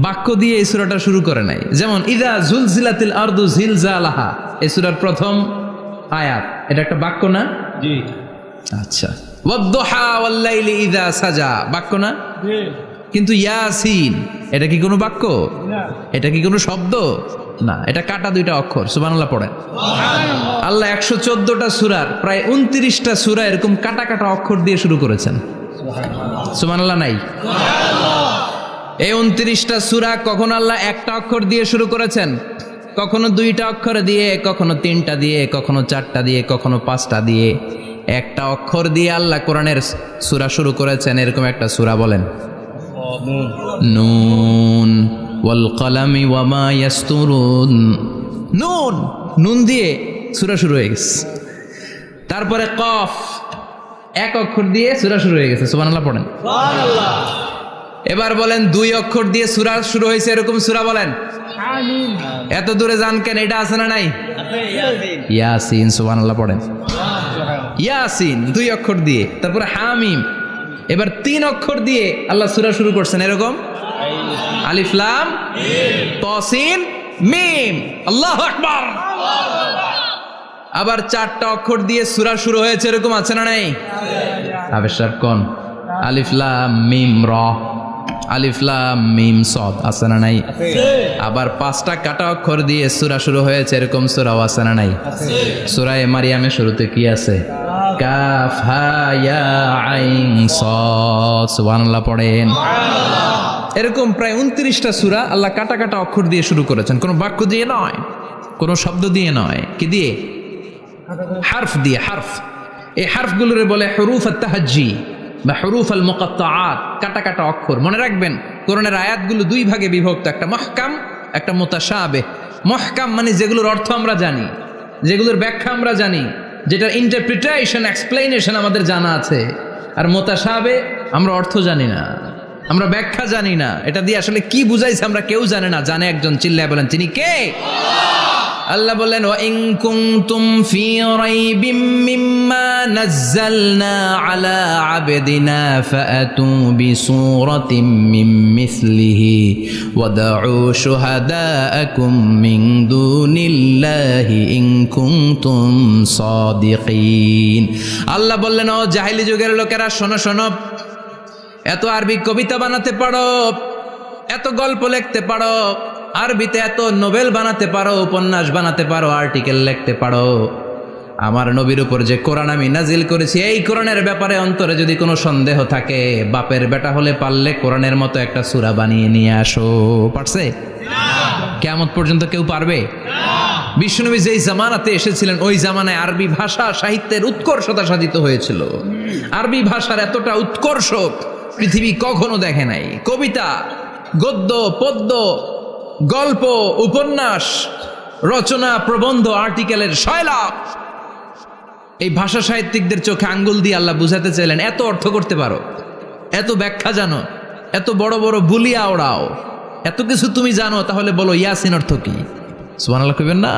বাক্য দিয়ে এই সূরাটা শুরু করে নাই। যেমন ইযা জুলজিলাতিল আরদু জিলজালাহা, এই সূরার প্রথম আয়াত, এটা একটা বাক্য না? জি। আচ্ছা। ওয়াদ-দুহা ওয়াল-লাইলি ইযা সাজা, বাক্য না? জি। কিন্তু ইয়াসিন, এটা কি কোনো বাক্য? না। এটা কি কোনো শব্দ? না, এটা কাটা 2টা অক্ষর। সুবহানাল্লাহ পড়েন। আল্লাহ 114টা সূরার প্রায় 29টা সূরা এরকম কাটা কাটা অক্ষর দিয়ে শুরু করেছেন। সুবহানাল্লাহ নাই? এই 29টা সূরা কখনো আল্লাহ একটা অক্ষর দিয়ে শুরু করেছেন, কখনো 2টা অক্ষর দিয়ে, কখনো 3টা দিয়ে, কখনো 4টা দিয়ে, কখনো 5টা দিয়ে। একটা অক্ষর দিয়ে আল্লাহ কোরআনের সূরা শুরু করেছেন, এরকম একটা সূরা বলেন। নুন ওয়াল কলামি ওয়া মা ইয়াসতুরুন। নুন, নুন দিয়ে সূরা শুরু হয়ে গেছে। তারপরে কফ, এক অক্ষর দিয়ে সূরা শুরু হয়ে গেছে। সুবহানাল্লাহ পড়েন। সুবহানাল্লাহ। এবার বলেন 2 অক্ষর দিয়ে সূরা শুরু হয়েছে এরকম সূরা বলেন। আমিন। এত দূরে যান কেন? এটা আছে না নাই? আছে, ইয়াসিন। ইয়াসিন, সুবহানাল্লাহ পড়েন। ইয়াসিন 2 অক্ষর দিয়ে। তারপরে হামিম। এবার 3 অক্ষর দিয়ে আল্লাহ সূরা শুরু করছেন এরকম। আলিফ লাম মিম তাসিন মিম। আল্লাহু আকবার। আবার 4টা অক্ষর দিয়ে সূরা শুরু হয়েছে এরকম আছে না নাই? আবেশার কোন? আলিফ লাম মিম র, আলিফ লাম মিম সদ আছে না নাই? আবার 5টা কাটা অক্ষর দিয়ে সূরা শুরু হয়েছে এরকম সূরাও আছে না নাই? সূরা মারিয়ামের শুরুতে কি আছে? কাফ হা ইয়া আইন সাদ। সুবহানাল্লাহ পড়েন। এরকম প্রায় 29টা সূরা আল্লাহ কাটা কাটা অক্ষর দিয়ে শুরু করেছেন, কোনো বাক্য দিয়ে নয়, কোনো শব্দ দিয়ে নয়। কি দিয়ে? হারফ দিয়ে। হারফ, এই হারফগুলোরে বলে হুরুফ আত-তাহাজ্জি বা হুরুফ আল মুকাত্তাআত, কাটা কাটা অক্ষর। মনে রাখবেন কোরআনের আয়াতগুলো 2 ভাগে বিভক্ত, একটা মুহকাম, একটা মুতাশাবিহ। মুহকাম মানে যেগুলোর অর্থ আমরা জানি, যেগুলোর ব্যাখ্যা আমরা জানি, যেটার ইন্টারপ্রিটেশন, এক্সপ্লেনেশন আমাদের জানা আছে। আর মুতাশাবিহ আমরা অর্থ জানি না, আমরা ব্যাখ্যা জানি না, এটা দিয়ে আসলে কি বুঝাইছে আমরা কেউ জানে না। জানে একজন, চিল্লায় বলেন তিনি কে? আল্লাহ বললেন ওয়া ইন কুনতুম ফি রাইবিম মিম্মা নাযালনা আলা আবদিনা ফাআতু বিসূরাতিন মিন মিসলিহি ওয়াদউ শুহাদাআকুম মিন দুনিল্লাহি ইন কুনতুম সাদিকিন। আল্লাহ বললেন ও জাহেলি যুগের লোকেরা, শোনো শোনো, এত আরবি কবিতা বানাতে পারো, এত গল্প লিখতে পারো, আরবিতে এত নোবেল বানাতে পারো, উপন্যাস বানাতে পারো, আর্টিকেল লিখতে পারো, আমার নবীর উপর যে কোরআন আমি নাজিল করেছি এই কোরআনের ব্যাপারে অন্তরে যদি কোনো সন্দেহ থাকে, বাপের বেটা হলে পারলে কোরআনের মতো একটা সূরা বানিয়ে নিয়ে আসো। পারছে? কিয়ামত পর্যন্ত কেউ পারবে? বিশ্বনবী যেই জামানাতে এসেছিলেন ওই জামানায় আরবি ভাষা সাহিত্যের উৎকর্ষতা সাধিত হয়েছিল। আরবি ভাষার এতটা উৎকর্ষ পৃথিবী কখনো দেখে নাই। কবিতা, গদ্য, পদ্য, গল্প, উপন্যাস, রচনা, প্রবন্ধ, আর্টিকেলের শয়লাভ। এই ভাষা সাহিত্যিকদের চোখে আঙ্গুল দিয়ে আল্লাহ বুঝাতে চাইলেন এত অর্থ করতে পারো, এত ব্যাখ্যা জানো, এত বড় বড় বুলিয়া ওড়াও, এত কিছু তুমি জানো, তাহলে বলো ইয়াসিন অর্থ কি? সুবহানাল্লাহ কইবেন না?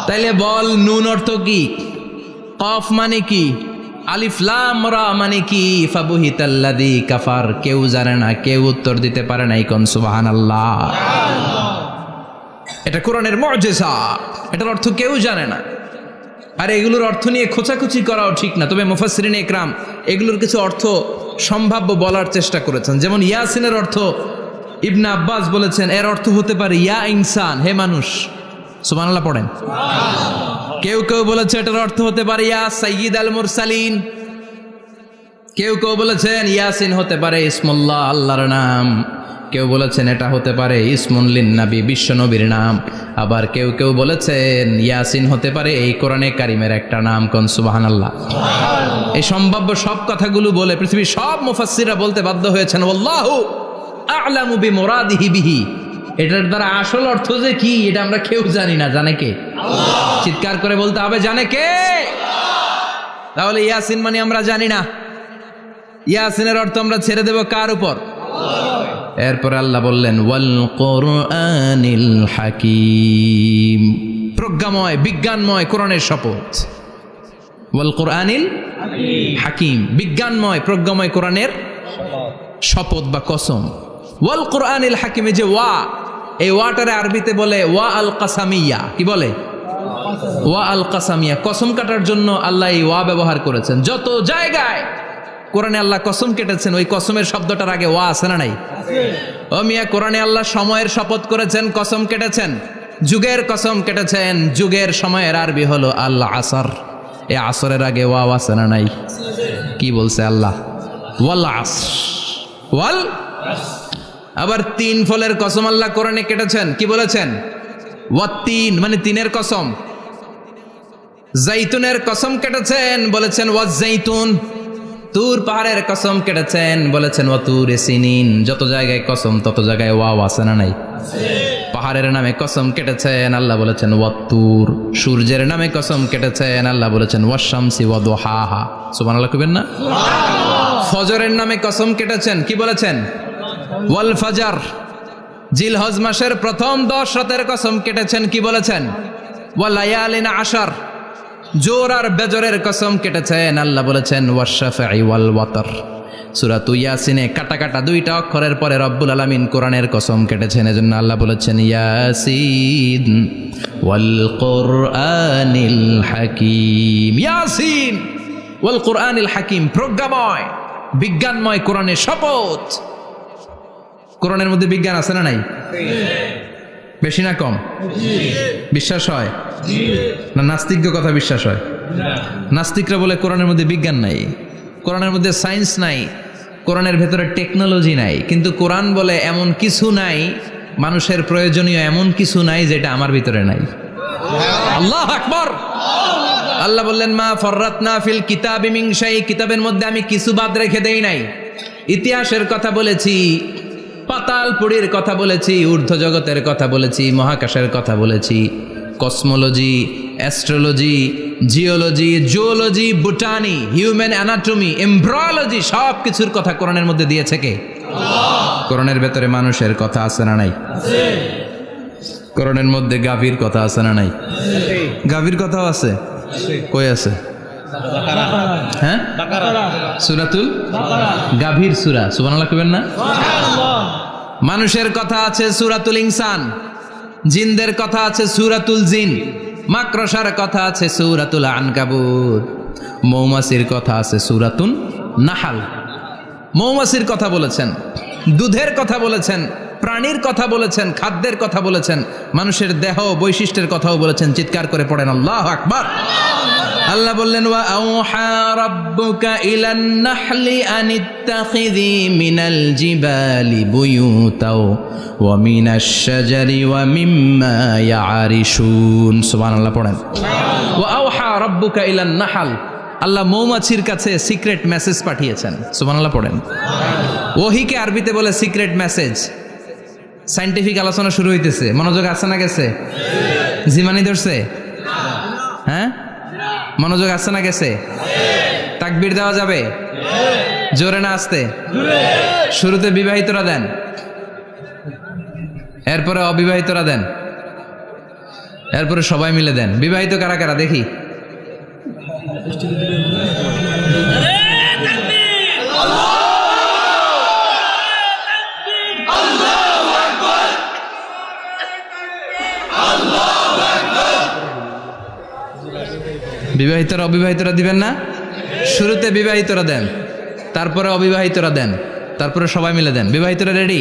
তাইলে বল নুন অর্থ কি? কফ মানে কি? আলিফ লাম রা মানে কি? ফাবুহিতাল্লাযী কাফার। কেউ জানে না, কেউ উত্তর দিতে পারে না। কোন সুবহানাল্লাহ। এটা কোরআনের মুজিজা, এটার অর্থ কেউ জানে না। আর এগুলোর অর্থ নিয়ে খোঁচাখুচি করাও ঠিক না। তবে মুফাসসিরিনে ইকরাম এগুলোর কিছু অর্থ সম্ভাব্য বলার চেষ্টা করেছেন। যেমন ইয়াসিনের অর্থ ইবনে আব্বাস বলেছেন এর অর্থ হতে পারে ইয়া ইনসান, হে মানুষ। সুবহানাল্লাহ পড়েন। কেউ কেউ বলেছে এটার অর্থ হতে পারে ইয়া সাইয়্যিদ আল মুরসালিন। কেউ কেউ বলেছেন ইয়াসিন হতে পারে ইসমুল্লাহ, আল্লাহর নাম। কেউ বলেছেন এটা হতে পারে ইসমুন লিন নবী, বিশ্ব নবীর নাম। আবার কেউ কেউ বলেছেন ইয়াসিন হতে পারে এই কোরআনে কারিমের একটা নাম। কোন সুবহানাল্লাহ। এই সম্ভাব্য সব কথাগুলো বলে পৃথিবীর সব মুফাসসিররা বলতে বাধ্য হয়েছেন আল্লাহু আ'লামু বিমুরাদিহি বিহি। এটার দ্বারা আসল অর্থ যে কি এটা আমরা কেউ জানি না। জানে কে? আল্লাহ। চিৎকার করে বলতে হবে জানে কে? আল্লাহ। তাহলে ইয়াসিন মানে আমরা জানি না। ইয়াসিনের অর্থ আমরা ছেড়ে দেব কার উপর? আল্লাহ। এরপর আল্লাহ বললেন ওয়াল কুরআনিল হাকীম। প্রজ্ঞাময়, বিজ্ঞানময় কোরআনের শপথ। ওয়াল কুরআনিল হাকীম, বিজ্ঞানময়, প্রজ্ঞাময় কোরআনের শপথ বা কসম। ওয়াল কুরআনিল হাকিমে যে ওয়া, এই ওয়াটারে আরবিতে বলে ওয়া আল কাসামিয়া। কি বলে? ওয়া আল কাসামিয়া। কসম কাটার জন্য আল্লাহ এই ওয়া ব্যবহার করেছেন। যত জায়গায় কোরআনে আল্লাহ কসম কেটেছেন ওই কসমের শব্দটার আগে ওয়া আছে না নাই? ও মিয়া, কোরআনে আল্লাহ সময়ের শপথ করেছেন, কসম কেটেছেন, যুগের কসম কেটেছেন। যুগের সময়ের আরবি হলো আল আসর। এই আসরের আগে ওয়া আছে না নাই? কি বলছে আল্লাহ? ওয়াল আসর, ওয়াল। আবার 3 ফলের কসম আল্লাহ কোরআনে কেটেছেন, কি বলেছেন? ওয়াত্তিন মানে 3-এর কসম। জাইতুনের কসম কেটেছেন, বলেছেন ওয়াজ্জাইতুন। তুর পাহাড়ের কসম কেটেছেন, বলেছেন ওয়াতুরে সিনিন। যত জায়গায় কসম তত জায়গায় ওয়াও আছে না নাই? পাহাড়ের নামে কসম কেটেছেন, আল্লাহ বলেছেন ওয়াত্তুর। সূর্যের নামে কসম কেটেছেন, আল্লাহ বলেছেন ওয়াশ-শামসি ওয়াদুহাহা। সুবহানাল্লাহ কইবেন না? ফজরের নামে কসম কেটেছেন, কি বলেছেন? ওয়াল ফাজর। জিলহজ মাসের প্রথম 10 রাতের কসম কেটেছেন, কি বলেছেন? ওয়া লায়ালিন আশর। জোর আর বেজরের কসম কেটেছেন, আল্লাহ বলেছেন ওয়াশ-শাফঈ ওয়াল ওয়াতর। সূরা ইয়াসিনে কাটা কাটা 2টা অক্ষরের পরে রব্বুল আলামিন কোরআনের কসম কেটেছেন, এজন্য আল্লাহ বলেছেন ইয়াসিন ওয়াল কুরআনিল হাকীম। ইয়াসিন ওয়াল কুরআনিল হাকীম, প্রজ্ঞাময় বিজ্ঞানময় কোরআনের শপথ। কোরআনের মধ্যে বিজ্ঞান আছে না নাই? বেশি না কম? বিশ্বাস হয় না? নাস্তিক কথা বিশ্বাস হয়? নাস্তিকরা বলে কোরআনের মধ্যে বিজ্ঞান নাই, কোরআনের মধ্যে সায়েন্স নাই, কোরআনের ভেতরে টেকনোলজি নাই। কিন্তু কোরআন বলে এমন কিছু নাই, মানুষের প্রয়োজনীয় এমন কিছু নাই যেটা আমার ভিতরে নাই। আল্লাহু আকবার। আল্লাহ বললেন মা ফাররাতনা ফিল কিতাবি মিন শাই, কিতাবের মধ্যে আমি কিছু বাদ রেখে দেই নাই। ইতিহাসের কথা বলেছি, পাতালপুরীর কথা বলেছি, ঊর্ধ্ব জগতের কথা বলেছি, মহাকাশের কথা বলেছি, cosmology, astrology, geology, zoology, botany, human anatomy, embryology, সব কিছুর কথা কোরআনের মধ্যে দিয়েছে কে? কোরআনের ভেতরে মানুষের কথা আছে না নাই? কোরআনের মধ্যে গাভীর কথা আছে না নাই? গাভীর কথাও আছে। কই আছে? হ্যাঁ, সূরাতুল গাভীর সূরা। সুবহানাল্লাহ কইবেন না? মানুষের কথা আছে সূরাতুল ইনসান, জিনদের কথা আছে সূরাতুল জিন, মাকড়সার কথা আছে সূরাতুল আনকাবুত, মৌমাছির কথা আছে সূরাতুন নাহাল। মৌমাছির কথা বলেছেন, দুধের কথা বলেছেন, প্রাণীর কথা বলেছেন, খাদ্যের কথা বলেছেন, মানুষের দেহ বৈশিষ্ট্যের কথাও বলেছেন। চিৎকার করে পড়েন আল্লাহু আকবার। আল্লাহ বললেন ওয়া আওহা রাব্বুকা ইলান নাহলি আনিত্তাখিযি মিনাল জিবালি বুয়ুতাও ওয়া মিনাশ শাজারি ওয়া মিম্মা ইয়ারিশুন। সুবহানাল্লাহ পড়েন। ওয়া আওহা রাব্বুকা ইলান নাহল, আল্লাহ মৌমাছির কাছে সিক্রেট মেসেজ পাঠিয়েছেন। সুবহানাল্লাহ পড়েন। ওহীকে আরবিতে বলে সিক্রেট মেসেজ। সায়েন্টিফিক আলোচনা শুরু হইতেছে, মনোযোগ আছে না গেছে? জিমানি ধরছে? হ্যাঁ, মনোযোগ আছে না গেছে? তাকবীর দেওয়া যাবে? জোরে না আসতে? শুরুতে বিবাহিতরা দেন, এরপরে অবিবাহিতরা দেন, এরপরে সবাই মিলে দেন। বিবাহিত কারা কারা দেখি? বিবাহিতরা অবিবাহিতরা দিবেন না? শুরুতে বিবাহিতরা দেন, তারপরে অবিবাহিতরা দেন, তারপরে সবাই মিলে দেন। বিবাহিতরা রেডি?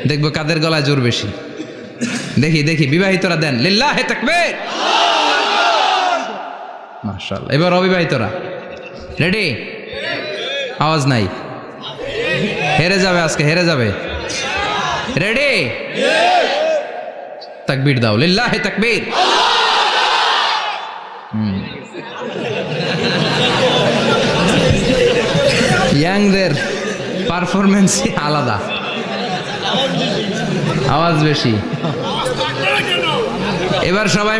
দেখবো কাদের গলায় জোর বেশি। দেখি দেখি, বিবাহিতরা দেন। লিল্লাহি তাকবীর। মাশাআল্লাহ। এবার অবিবাহিতরা রেডি? আওয়াজ নাই, হেরে যাবে আজকে, হেরে যাবে। রেডি? তাকবীর দাও, লিল্লাহি তাকবীর। ইয়াংদের পারফরমেন্স আলাদা, আওয়াজ বেশি। এবার সবাই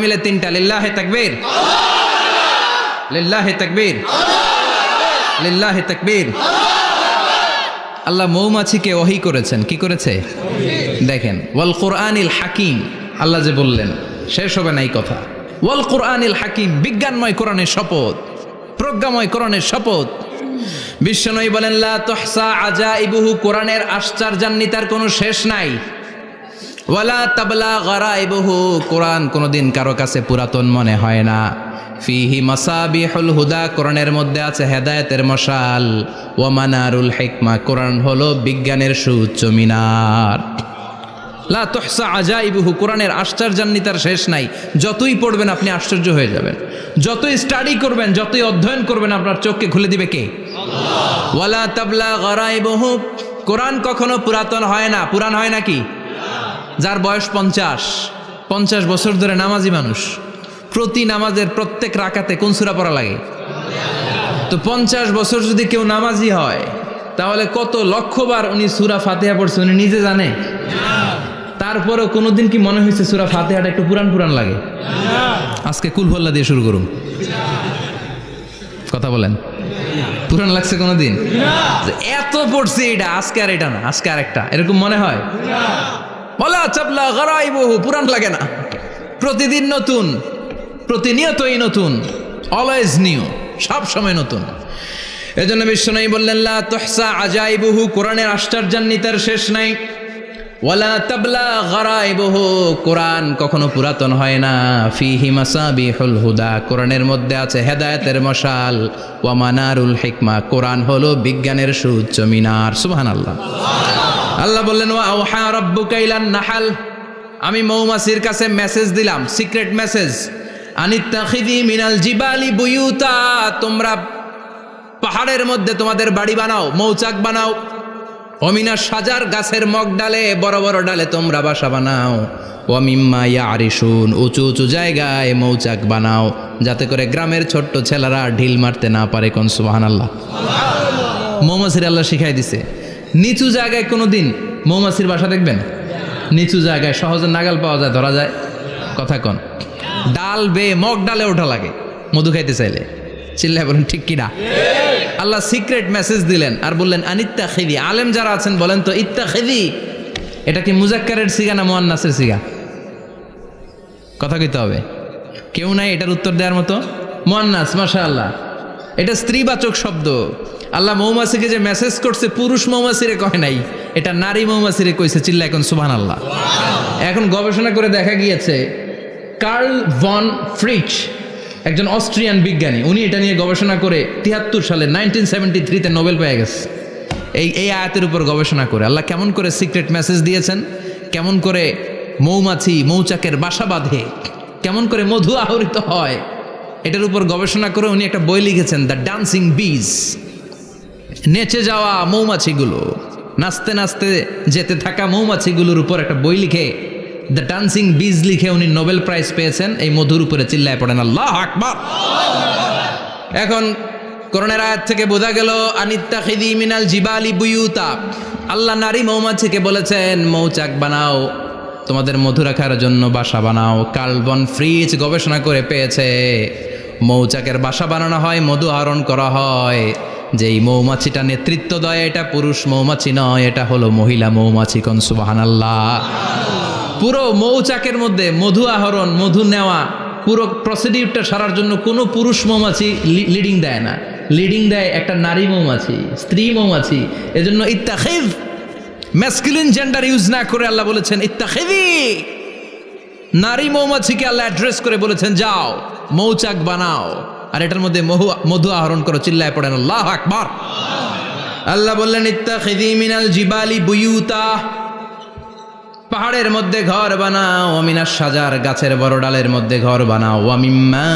মিলে 3টা লিল্লাহি তাকবীর, লিল্লাহি তাকবীর, লিল্লাহি তাকবীর। আল্লাহ মৌমাছিকে ওহী করেছেন। কি করেছে দেখেন, ওয়াল কুরআনিল হাকিম। আল্লাহ যে বললেন শেষ হবে না এই কথা। ওয়াল কুরআনিল হাকিম, বিজ্ঞানময় কোরআনের শপথ, প্রজ্ঞাময় কোরআনের শপথ। বিশ্বনবী বলেন লা তুহসা আজাইবুহু, কোরআনের আশ্চর্যান্বিতার কোনো শেষ নাই। ওয়ালা তাবলা গারাইবুহু, কোরআন কোনোদিন কারো কাছে পুরাতন মনে হয় না। ফিহি মাসাবিহুল হুদা, কোরআনের মধ্যে আছে হেদায়েতের মশাল। ওয়া মানারুল হিকমা, কোরআন হলো বিজ্ঞানের সুউচ্চ মিনার। লা তুহসা আজাইবুহু, কোরআনের আশ্চর্যান্বিতার শেষ নাই। যতই পড়বেন আপনি আশ্চর্য হয়ে যাবেন, যতই স্টাডি করবেন, যতই অধ্যয়ন করবেন, আপনার চোখকে খুলে দিবে কে? আল্লাহ। ওয়ালা তাবলা গরাইবহু, কোরআন কখনো পুরাতন হয় না। পুরান হয় নাকি? যার বয়স 50 বছর ধরে নামাজি মানুষ, প্রতি নামাজের প্রত্যেক রাকাতে কোন সূরা পড়া লাগে? তো 50 বছর যদি কেউ নামাজি হয়, তাহলে কত লক্ষবার উনি সূরা ফাতিহা পড়ছে উনি নিজে জানে? তারপরেও কোনোদিন কি মনে হয়েছে সূরা ফাতিহাটা একটু পুরান পুরান লাগে? আজকে কুল হল্লা দিয়ে শুরু করুন, কথা বলেন। পুরান লাগছে কোনোদিন? এত পড়ছে এটা, আজকে আর এটা না, আজকে আর একটা, এরকম মনে হয়? বলা চাপলা গরাইবহু, পুরান লাগে না। প্রতিদিন নতুন, প্রতিনিয়তই নতুন, অলওয়েজ নিউ, সব সময় নতুন। এজন্য বিশ্বনবী বললেন লা তুহসা আজাইবুহু, কোরআনের আশ্চর্যান্বিতার শেষ নাই। ওয়ালা তাবলা গরাইবুহু, কোরআন কখনো পুরাতন হয় না। ফিহি মাসাবিহুল হুদা, কোরআনের মধ্যে আছে হেদায়েতের মশাল। ওয়া মানারুল হিকমা, কোরআন হলো বিজ্ঞানের সুউচ্চ মিনার। সুবহানাল্লাহ। আল্লাহ বললেন ওয়া আওহা রাব্বুকা ইলান নাহাল, আমি মৌমাছির কাছে মেসেজ দিলাম, সিক্রেট মেসেজ। আনিত্তাখিযি মিনাল জিবালি বুয়ুতা, তোমরা পাহাড়ের মধ্যে তোমাদের বাড়ি বানাও, মৌচাক বানাও। অমিনা সাজার, গাছের মগ ডালে, বড় বড় ডালে তোমরা বাসা বানাও। ওয়ামিম্মা ইয়ারিশুন, উঁচু উঁচু জায়গায় মৌচাক বানাও, যাতে করে গ্রামের ছোট্ট ছেলেরা ঢিল মারতে না পারে। কোন সুবহানাল্লাহ। মৌমাছির আল্লাহ শিখাই দিছে। নিচু জায়গায় কোনোদিন মৌমাছির বাসা দেখবেন? নিচু জায়গায় সহজে নাগাল পাওয়া যায়, ধরা যায়। কথা কন। ডাল বে মগ ডালে ওঠা লাগে মধু খাইতে চাইলে। চিল্লায় বলেন ঠিক কিনা? আল্লাহ সিক্রেট মেসেজ দিলেন আর বললেন আনিত্তাখিযি। আলেম যারা আছেন বলেন তো, ইত্তাখিযি এটা কি মুজাক্কারের সিগা না মুয়ান্নাসের সিগা? কথা কইতে হবে। কেউ নাই এটার উত্তর দেওয়ার মতো? মুয়ান্নাস, মাশাআল্লাহ। এটা স্ত্রীবাচক শব্দ। আল্লাহ মৌমাছিকে যে মেসেজ করছে পুরুষ মৌমাছিরে কয় নাই, এটা নারী মৌমাছিরে কইছে। চিল্লা এখন সুবহানাল্লাহ। এখন গবেষণা করে দেখা গিয়েছে, কার্ল ভন ফ্রিচ একজন অস্ট্রিয়ান বিজ্ঞানী, উনি এটা নিয়ে গবেষণা করে 73 সালে 1973-তে নোবেল পেয়ে গেছে। এই আয়াতের উপর গবেষণা করে আল্লাহ কেমন করে সিক্রেট মেসেজ দিয়েছেন, কেমন করে মৌমাছি মৌচাকের বাসা বাঁধে, কেমন করে মধু আহরিত হয়, এটার উপর গবেষণা করে উনি একটা বই লিখেছেন, দ্য ডান্সিং বিজ। নেচে যাওয়া মৌমাছিগুলো, নাচতে নাচতে যেতে থাকা মৌমাছিগুলোর উপর একটা বই লিখে, দ্য ডান্সিং বিজ লিখে উনি নোবেল প্রাইজ পেয়েছেন এই মধুর উপরে। চিল্লায় পড়েন আল্লাহু আকবার। এখন কোরআনের আয়াত থেকে বোঝা গেল আনিত্তাখিযি মিনাল জিবালি বুয়ুতা, আল্লাহ নারী মৌমাছিকে বলেছেন মৌচাক বানাও, তোমাদের মধু রাখার জন্য বাসা বানাও। কার্ল ভন ফ্রিচ গবেষণা করে পেয়েছে মৌচাকের বাসা বানানো হয়, মধু আহরণ করা হয়। যেই মৌমাছিটা নেতৃত্ব দেয় এটা পুরুষ মৌমাছি নয়, এটা হলো মহিলা মৌমাছি। কোন সুবহানাল্লাহ। পুরো মৌচাকের মধ্যে মধু আহরণ, মধু নেওয়া, পুরো প্রসিডিউরটা সারার জন্য কোনো পুরুষ মৌমাছি লিডিং দেয় না, লিডিং দেয় একটা নারী মৌমাছি, স্ত্রী মৌমাছি। এজন্য ইত্তাখিয, ম্যাসকুলিন জেন্ডার ইউজ না করে আল্লাহ বলেছেন ইত্তাখিযি। নারী মৌমাছিকে আল্লাহ অ্যাড্রেস করে বলেছেন যাও মৌচাক বানাও আর এটার মধ্যে মধু আহরণ করো। চিল্লায় পড়েন আল্লাহু আকবার। আল্লাহ বললেন ইত্তাখিযি মিনাল জিবালি বুয়ুতা, পাহাড়ের মধ্যে ঘর বানাও। মিনাস সাজার, গাছের বড় ডালের মধ্যে ঘর বানাও। ওয়া মিম্মা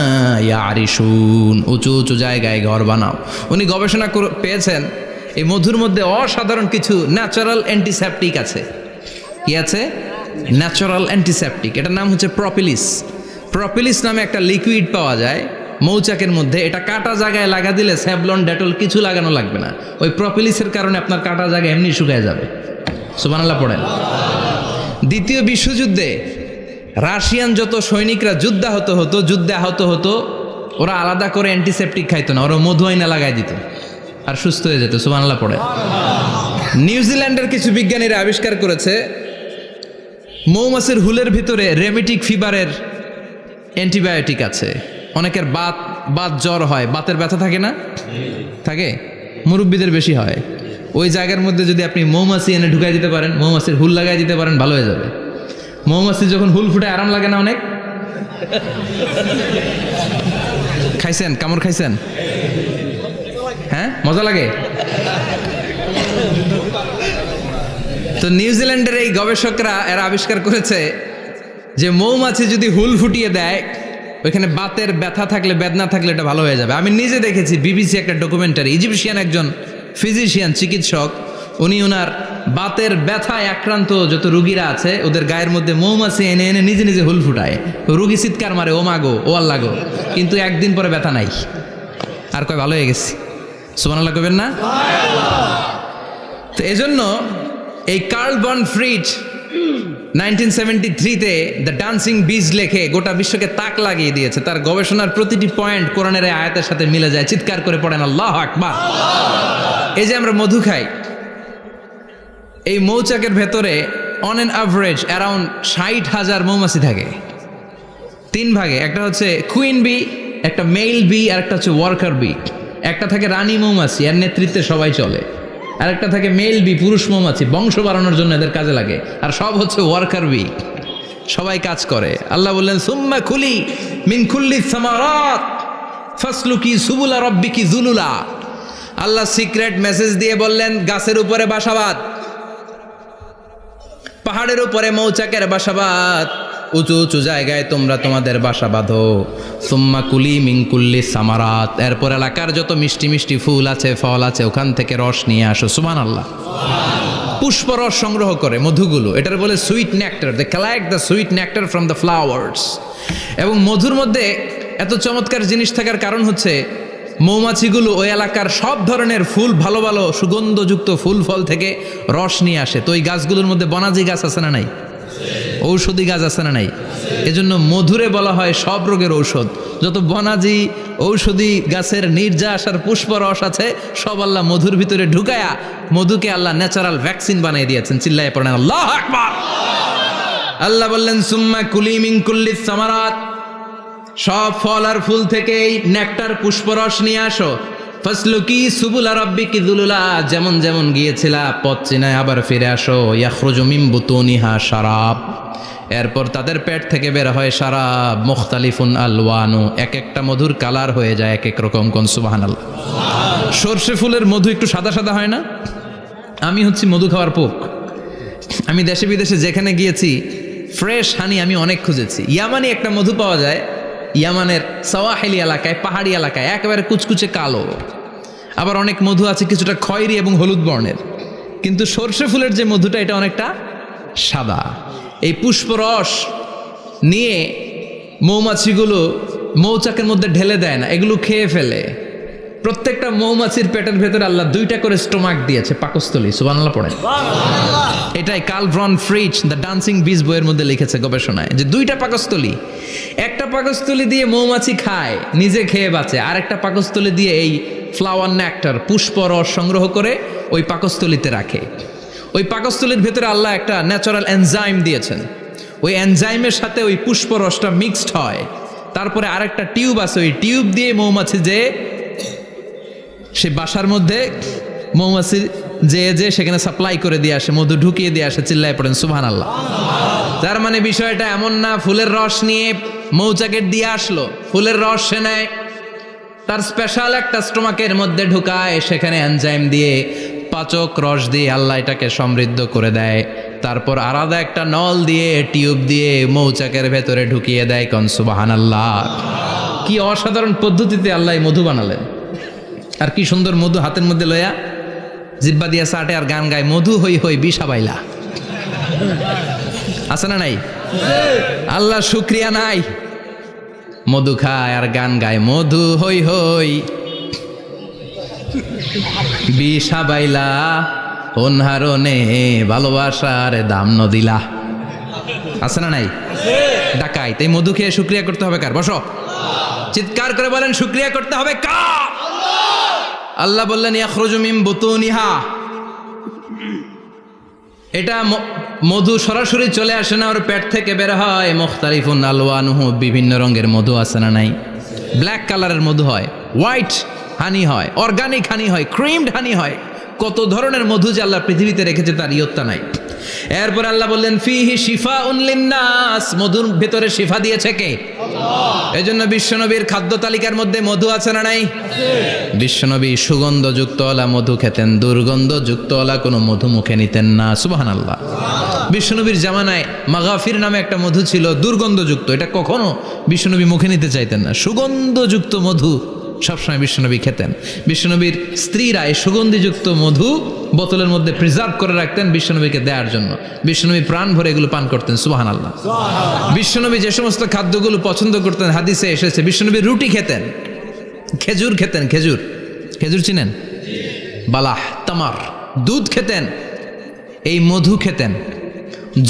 ইয়ারিশুন, উঁচু উঁচু জায়গায় ঘর বানাও। উনি গবেষণা পেয়েছেন এই মধুর মধ্যে অসাধারণ কিছু ন্যাচারাল অ্যান্টিসেপটিক আছে। কি আছে? Natural antiseptic. এটার নাম হচ্ছে প্রপিলিস। প্রপিলিস নামে একটা লিকুইড পাওয়া যায় মৌচাকের মধ্যে। এটা কাটা জায়গায় লাগা দিলে স্যাভলন, ডেটল কিছু লাগানো লাগবে না। ওই প্রপিলিসের কারণে আপনার কাটা জায়গা এমনি শুকিয়ে যাবে। সুবহানাল্লাহ পড়েন। দ্বিতীয় বিশ্বযুদ্ধে রাশিয়ান যত সৈনিকরা যুদ্ধে আহত হতো, ওরা আলাদা করে অ্যান্টিসেপটিক খাইতো না, ওরা মধু আইনা লাগাই দিত আর সুস্থ হয়ে যেত। সুবহানাল্লাহ পড়ে। নিউজিল্যান্ডের কিছু বিজ্ঞানীরা আবিষ্কার করেছে মৌমাছির হুলের ভিতরে রেমিটিক ফিভারের অ্যান্টিবায়োটিক আছে। অনেকের বাত জ্বর হয়, বাতের ব্যথা থাকে না? থাকে, মুরব্বীদের বেশি হয়। ওই জায়গার মধ্যে যদি আপনি মৌমাছি এনে ঢুকাই দিতে পারেন, মৌমাছির হুল লাগাই দিতে পারেন, ভালো হয়ে যাবে। মৌমাছি যখন হুল ফুটে আরাম লাগে না অনেক? খাইছেন? কামড় খাইছেন? হ্যাঁ, মজা লাগে। তো নিউজিল্যান্ডের এই গবেষকরা এরা আবিষ্কার করেছে যে মৌমাছি যদি হুল ফুটিয়ে দেয়, ওইখানে বাতের ব্যথা থাকলে, বেদনা থাকলে এটা ভালো হয়ে যাবে। আমি নিজে দেখেছি, বিবিসি একটা ডকুমেন্টারি, ইজিপশিয়ান একজন ফিজিশিয়ান, চিকিৎসক, উনি ওনার বাতের ব্যথায় আক্রান্ত যত রুগীরা আছে ওদের গায়ের মধ্যে মৌমাছি এনে এনে নিজে নিজে হুল ফুটায়। রুগী চিৎকার মারে, ও মাগো, ও আল্লাহ গো, কিন্তু একদিন পরে ব্যথা নাই, আর কয় ভালো হয়ে গেছি। সুবহানাল্লাহ কইবেন না? তো এজন্য এই কার্ল বন ফ্রিজ 1973-তে দ্য ডান্সিং বিজ লেখে গোটা বিশ্বকে তাক লাগিয়ে দিয়েছে। তার গবেষণার প্রতিটি পয়েন্ট কোরআনের এই আয়াতের সাথে মিলে যায়। চিৎকার করে পড়েন আল্লাহু আকবার। এই যে আমরা মধু খাই, এই মৌচাকের ভেতরে অন অ্যান অ্যাভারেজ অ্যারাউন্ড 60,000 মৌমাছি থাকে। 3 ভাগে, একটা হচ্ছে কুইন বি, একটা মেল বি, আর একটা হচ্ছে ওয়ার্কার বি। একটা থাকে রানী মৌমাছি, এর নেতৃত্বে সবাই চলে। আর একটা থাকে মেল বি, পুরুষ মৌমাছি, বংশ বাড়ানোর জন্য এদের কাজে লাগে। আর সব হচ্ছে ওয়ার্কার বি, সবাই কাজ করে। আল্লাহ বললেন সুম্মা কুলি মিন কুল্লি সামারাত ফাসলুকি সুবুলা রাব্বিকি যুলুলা। আল্লাহ সিক্রেট মেসেজ দিয়ে বললেন, গাছের উপরে বাসাবাদ, পাহাড়ের উপরে মৌচাকের বাসাবাদ, উঁচু উঁচু জায়গায় তোমরা তোমাদের বাসা বাঁধো। সুম্মা কুলি মিন কুল্লি সামারাত, এরপর এলাকার যত মিষ্টি মিষ্টি ফুল আছে, ফল আছে, ওখান থেকে রস নিয়ে আসো। সুবহানাল্লাহ। পুষ্পরস সংগ্রহ করে মধুগুলো, এটার বলে sweet nectar. They collect the sweet nectar from the flowers. এবং মধুর মধ্যে এত চমৎকার জিনিস থাকার কারণ হচ্ছে মৌমাছিগুলো ওই এলাকার সব ধরনের ফুল, ভালো ভালো সুগন্ধযুক্ত ফুল ফল থেকে রস নিয়ে আসে। তো ওই গাছগুলোর মধ্যে বনাজি গাছ আছে না নাই? ঔষধি গাছ আছে না নাই? এজন্য মধুরে বলা হয় সব রোগের ঔষধ। যত বনাজি ঔষধি গাছের নির্যাস আর পুষ্পরস আছে, সব আল্লাহ মধুর ভিতরে ঢুকায়া মধুকে আল্লাহ ন্যাচারাল ভ্যাকসিন বানিয়ে দিয়েছেন। চিল্লায়ে পড়েন আল্লাহু আকবার। আল্লাহ বললেন সুম্মা কুলি মিন কুল্লি সামারাত, সব ফল আর ফুল থেকেই নেকটার পুষ্পরস নিয়ে আসো। ফাসলুকি সুবুলা রাব্বিকি যুলুলা, যেমন যেমন গিয়েছিলা পথ চিনায় আবার ফিরে আসো। ইয়াখরুজু মিন বুতুনিহা শারাব, এরপর তাদের পেট থেকে বের হয় শারাব। মুখতালিফুন আলওয়ানু, এক একটা মধুর কালার হয়ে যায় এক এক রকম। কোন সুবহানাল্লাহ। সরষে ফুলের মধু একটু সাদা সাদা হয় না? আমি হচ্ছি মধু খাওয়ার পোক। আমি দেশে বিদেশে যেখানে গিয়েছি ফ্রেশ হানি আমি অনেক খুঁজেছি। ইয়ামানি একটা মধু পাওয়া যায়, ইয়ামানের সাওয়াহিলি এলাকায়, পাহাড়ি এলাকায়, একেবারে কুচকুচে কালো। আবার অনেক মধু আছে কিছুটা খয়েরি এবং হলুদ বর্ণের, কিন্তু সরষে ফুলের যে মধুটা এটা অনেকটা সাদা। এই পুষ্পরস নিয়ে মৌমাছিগুলো মৌচাকের মধ্যে ঢেলে দেয় না, এগুলো খেয়ে ফেলে। প্রত্যেকটা মৌমাছির পেটের ভেতরে আল্লাহ 2টা করে স্টোমাক দিয়েছে, পাকস্থলী। সুবহানাল্লাহ পড়েন। এটাই Karl von Frisch the dancing bees বইয়ের মধ্যে লিখেছে গবেষণায়, যে 2টা পাকস্থলী। একটা পাকস্থলী দিয়ে মৌমাছি খায়, নিজে খেয়ে বাঁচে। আর একটা পাকস্থলী দিয়ে এই ফ্লাওয়ার নেক্টার, পুষ্পরস সংগ্রহ করে ওই পাকস্থলীতে রাখে। ওই পাকস্থলীর ভেতরে আল্লাহ একটা ন্যাচারাল এনজাইম দিয়েছেন। ওই এনজাইমের সাথে ওই পুষ্পরসটা মিক্সড হয়। তারপরে আরেকটা টিউব আছে, ওই টিউব দিয়ে মৌমাছি যে সে বাসার মধ্যে মৌমাছি যে সেখানে সাপ্লাই করে দিয়ে আসে, মধু ঢুকিয়ে দিয়ে আসে। চিল্লায় পড়েন সুবহানাল্লাহ। তার মানে বিষয়টা এমন না ফুলের রস নিয়ে মৌচাকের দিয়ে আসলো, ফুলের রস সে নেয়, তার স্পেশাল একটা স্টোমাকের মধ্যে ঢুকায়, সেখানে এনজাইম দিয়ে পাচক রস দিয়ে আল্লাহ এটাকে সমৃদ্ধ করে দেয়। তারপর আলাদা একটা নল দিয়ে, টিউব দিয়ে মৌচাকের ভেতরে ঢুকিয়ে দেয়। কোন সুবহানাল্লাহ। কি অসাধারণ পদ্ধতিতে আল্লাহ মধু বানালেন। আর কি সুন্দর মধু হাতের মধ্যে লয়া জিব্বা দিয়া চাটে আর গান গায়, মধু হই হই বিষা বাইলা। আছে না নাই? আল্লাহ শুকরিয়া নাই? মধু খায় আর গান গায়, মধু হই হই বিষা বাইলা, অনহারণে ভালোবাসার দাম নদিলা। আছে না নাই? ডাকাই। তাই মধু খেয়ে শুকরিয়া করতে হবে কার? বসো, চিৎকার করে বলেন শুকরিয়া করতে হবে কার? আল্লাহ বললেন ইয়াখরুজু মিন বুতুনিহা, এটা মধু সরাসরি চলে আসে না, ওর পেট থেকে বের হয়। মুখতালিফুন আলওয়ানুহু, বিভিন্ন রঙের মধু আছে না নাই? ব্ল্যাক কালারের মধু হয়, হোয়াইট হানি হয়, অর্গানিক হানি হয়, ক্রিমড হানি হয়। কত ধরনের মধু যে আল্লাহ পৃথিবীতে রেখেছে তার ইয়ত্তা নাই। এরপর আল্লাহ বললেন ফিহি শিফাউন লিন্নাস, মধুর ভেতরে শিফা দিয়েছে কে? আল্লাহ। এজন্য বিশ্বনবীর খাদ্য তালিকার মধ্যে মধু আছে না নাই? বিশ্বনবী সুগন্ধযুক্ত ওলা মধু খেতেন, দুর্গন্ধযুক্ত ওলা কোনো মধু মুখে নিতেন না। সুবহানাল্লাহ। বিশ্বনবীর জামানায় মাগাফির নামে একটা মধু ছিল, দুর্গন্ধযুক্ত। এটা কখনো বিশ্বনবী মুখে নিতে চাইতেন না। সুগন্ধযুক্ত মধু সবসময় বিশ্বনবী খেতেন। বিশ্বনবীর স্ত্রীরা এই সুগন্ধিযুক্ত মধু বোতলের মধ্যে প্রিজার্ভ করে রাখতেন বিশ্বনবীকে দেওয়ার জন্য। বিশ্বনবী প্রাণ ভরে এগুলো পান করতেন, সুবহানাল্লাহ। বিশ্বনবী যে সমস্ত খাদ্যগুলো পছন্দ করতেন হাদিসে এসেছে, বিশ্বনবী রুটি খেতেন, খেজুর খেতেন, খেজুর, খেজুর চিনেন, বালাহ, তামার, দুধ খেতেন, এই মধু খেতেন,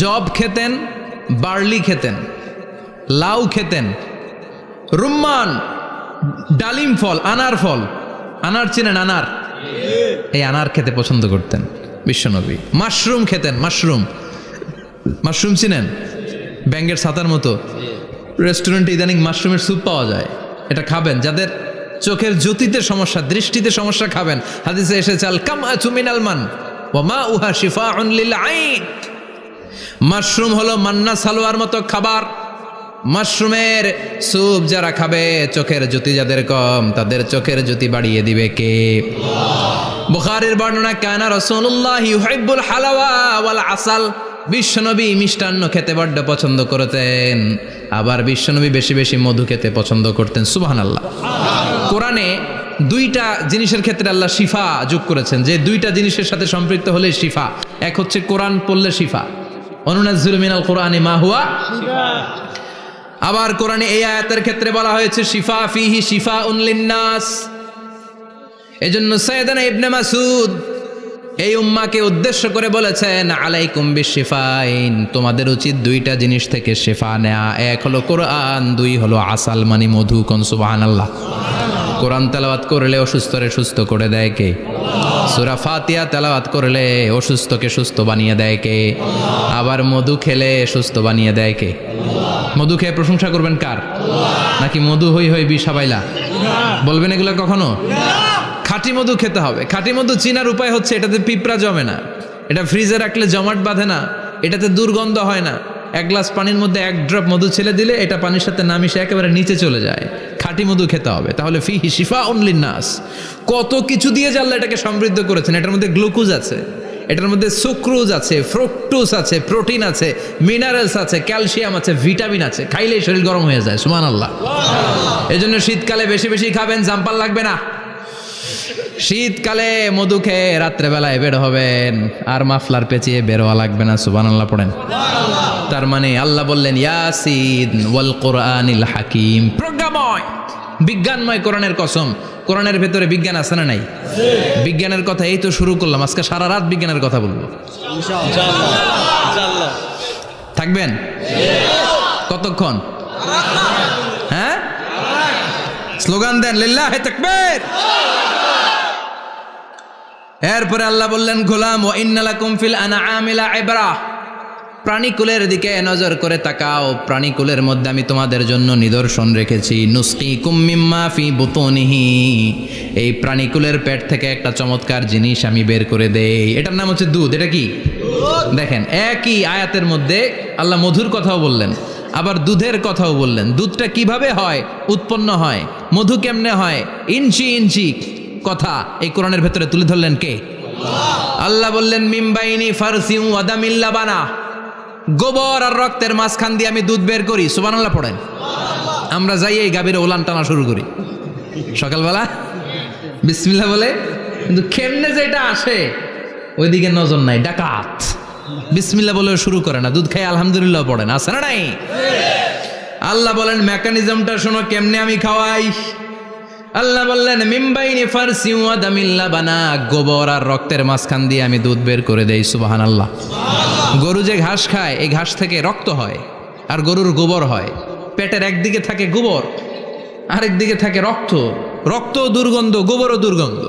জব খেতেন, বার্লি খেতেন, লাউ খেতেন, রুম্মান, ডালিম ফল, আনার ফল, আনার চিনেন, আনার, এই আনার খেতে পছন্দ করতেন বিশ্বনবী। মাশরুম খেতেন, মাশরুম, মাশরুম চিনেন, ব্যাঙ্গের ছাতার মতো। রেস্টুরেন্টে ইদানিং মাশরুমের স্যুপ পাওয়া যায়, এটা খাবেন। যাদের চোখের জ্যোতিতে সমস্যা, দৃষ্টিতে সমস্যা, খাবেন। হাদিসে এসেছে আল কামআতু মিনাল মান ওয়া মাউহা শিফাউন লিল আইন। মাশরুম হলো মান্না সালোয়ার মতো খাবার। মাশরুমের স্যুপ যারা খাবে, চোখের জ্যোতি যাদের কম, তাদের চোখের জ্যোতি বাড়িয়ে দিবে কে? বুখারীর বর্ণনা, কানা রাসূলুল্লাহ ইউহিব্বুল হালাওয়া ওয়াল আসাল। বিশ্বনবী মিষ্টান্ন খেতে বড্ড পছন্দ করতেন, আবার বিশ্বনবী বেশি বেশি মধু খেতে পছন্দ করতেন, সুবহানাল্লাহ। কোরআনে দুইটা জিনিসের ক্ষেত্রে আল্লাহ শিফা যোগ করেছেন, যে দুইটা জিনিসের সাথে সম্পৃক্ত হলে শিফা। এক হচ্ছে কোরআন পড়লে শিফা, অনুনাজ্জিলু মিনাল কোরআনি মা হুয়া শিফা। আবার কোরআনে এই আয়াতের ক্ষেত্রে বলা হয়েছে শিফা ফিহি শিফাউন লিন্নাস। এজন্য সাইয়েদানা ইবনে মাসউদ এই উম্মাকে উদ্দেশ্য করে বলেছেন, আলাইকুম বিশিফাইন, তোমাদের উচিত দুইটা জিনিস থেকে শিফা নেয়া। এক হলো কোরআন, দুই হলো আসাল মানে মধু। কোন সুবহানাল্লাহ। কোরআন তেলাওয়াত করলে অসুস্থরে সুস্থ করে দেয় কে? সূরা ফাতিহা তেলাওয়াত করলে অসুস্থকে সুস্থ বানিয়ে দেয় কে? আবার মধু খেলে সুস্থ বানিয়ে দেয় কে? মধু খেয়ে প্রশংসা করবেন কার? নাকি মধু হই হই বিষাবাইলা বলবেন এগুলো কখনো? খাঁটি মধু খেতে হবে। খাঁটি মধু চিনার উপায় হচ্ছে, এটাতে পিঁপড়া জমে না, এটা ফ্রিজে রাখলে জমাট বাঁধে না, এটাতে দুর্গন্ধ হয় না। এক গ্লাস পানির মধ্যে এক ড্রপ মধু ছেলে দিলে এটা পানির সাথে না মিশে একেবারে নিচে চলে যায়। খাঁটি মধু খেতে হবে। তাহলে ফিহি শিফাউন লিন্নাস। কত কিছু দিয়ে যে আল্লাহ এটাকে সমৃদ্ধ করেছেন। এটার মধ্যে গ্লুকোজ আছে, এটার মধ্যে সুক্রোজ আছে, ফ্রুক্টোজ আছে, প্রোটিন আছে, মিনারেলস আছে, ক্যালসিয়াম আছে, ভিটামিন আছে। খাইলেই শরীর গরম হয়ে যায়, সুবহানাল্লাহ। এজন্য শীতকালে বেশি বেশি খাবেন, জাম্পাল লাগবে না। শীতকালে মধু খেয়ে রাত্রেবেলায় বের হবেন, আর মাফলার পেঁচিয়ে বেরোয়া লাগবে না, সুবহানাল্লাহ পড়েন। তার মানে আল্লাহ বললেন ইয়াসিন ওয়াল কোরআনিল হাকিম, প্রজ্ঞাময়, বিজ্ঞানময় কোরআনের কসম। কোরআনের ভেতরে বিজ্ঞান আছে না নাই? বিজ্ঞানের কথা এই তো শুরু করলাম, আজকে সারা রাত বিজ্ঞানের কথা বলবো ইনশাআল্লাহ। থাকবেন কতক্ষণ? হ্যাঁ, স্লোগান দেন লিল্লাহি তাকবীর। এরপরে আল্লাহ বললেন, গোলাম ওয়া ইন্না লাকুম ফিল আনআমি লাইবরা, প্রাণীকুলের দিকে নজর করে তাকাও। প্রাণীকুলের মধ্যে আমি তোমাদের জন্য নিদর্শন রেখেছি। নুসকিকুম মিম্মা ফি বুতুনিহি, এই প্রাণীকুলের পেট থেকে একটা চমৎকার জিনিস আমি বের করে দেই, এটার নাম হচ্ছে দুধ। এটা কি? দেখেন, একই আয়াতের মধ্যে আল্লাহ মধুর কথাও বললেন, আবার দুধের কথাও বললেন। দুধটা কিভাবে হয়, উৎপন্ন হয়, মধু কেমনে হয়, ইঞ্চি ইঞ্চি কথা এই কোরআনের ভেতরে তুলে ধরলেন কে? আল্লাহ বললেন মিমবাইনি ফারসিউ ওয়াদামিল লাবানা, গোবর আর রক্তের মাঝখান দিয়ে আমি দুধ বের করি, সুবহানাল্লাহ পড়েন। আমরা যাই এই গাভীর ওলান টানা শুরু করি সকালবেলা বিসমিল্লাহ বলে, কিন্তু কেমনে যে এটা আসে ওইদিকে নজর নাই। ডাকাত বিসমিল্লাহ বলে শুরু করে না, দুধ খাই আলহামদুলিল্লাহ পড়েন, আছে না নাই? আল্লাহ বলেন মেকানিজমটা শোনো, কেমনে আমি খাওয়াই। আল্লাহ বললেন মিমবাইনি ফারসি ওয়া দামিল লাবানা, গোবর আর রক্তের মাঝখান দিয়ে আমি দুধ বের করে দেই, সুবহানাল্লাহ। গরু যে ঘাস খায়, এই ঘাস থেকে রক্ত হয় আর গরুর গোবর হয়। পেটের একদিকে থাকে গোবর, আরেক দিকে থাকে রক্ত। রক্ত দুর্গন্ধ, গোবরও দুর্গন্ধ।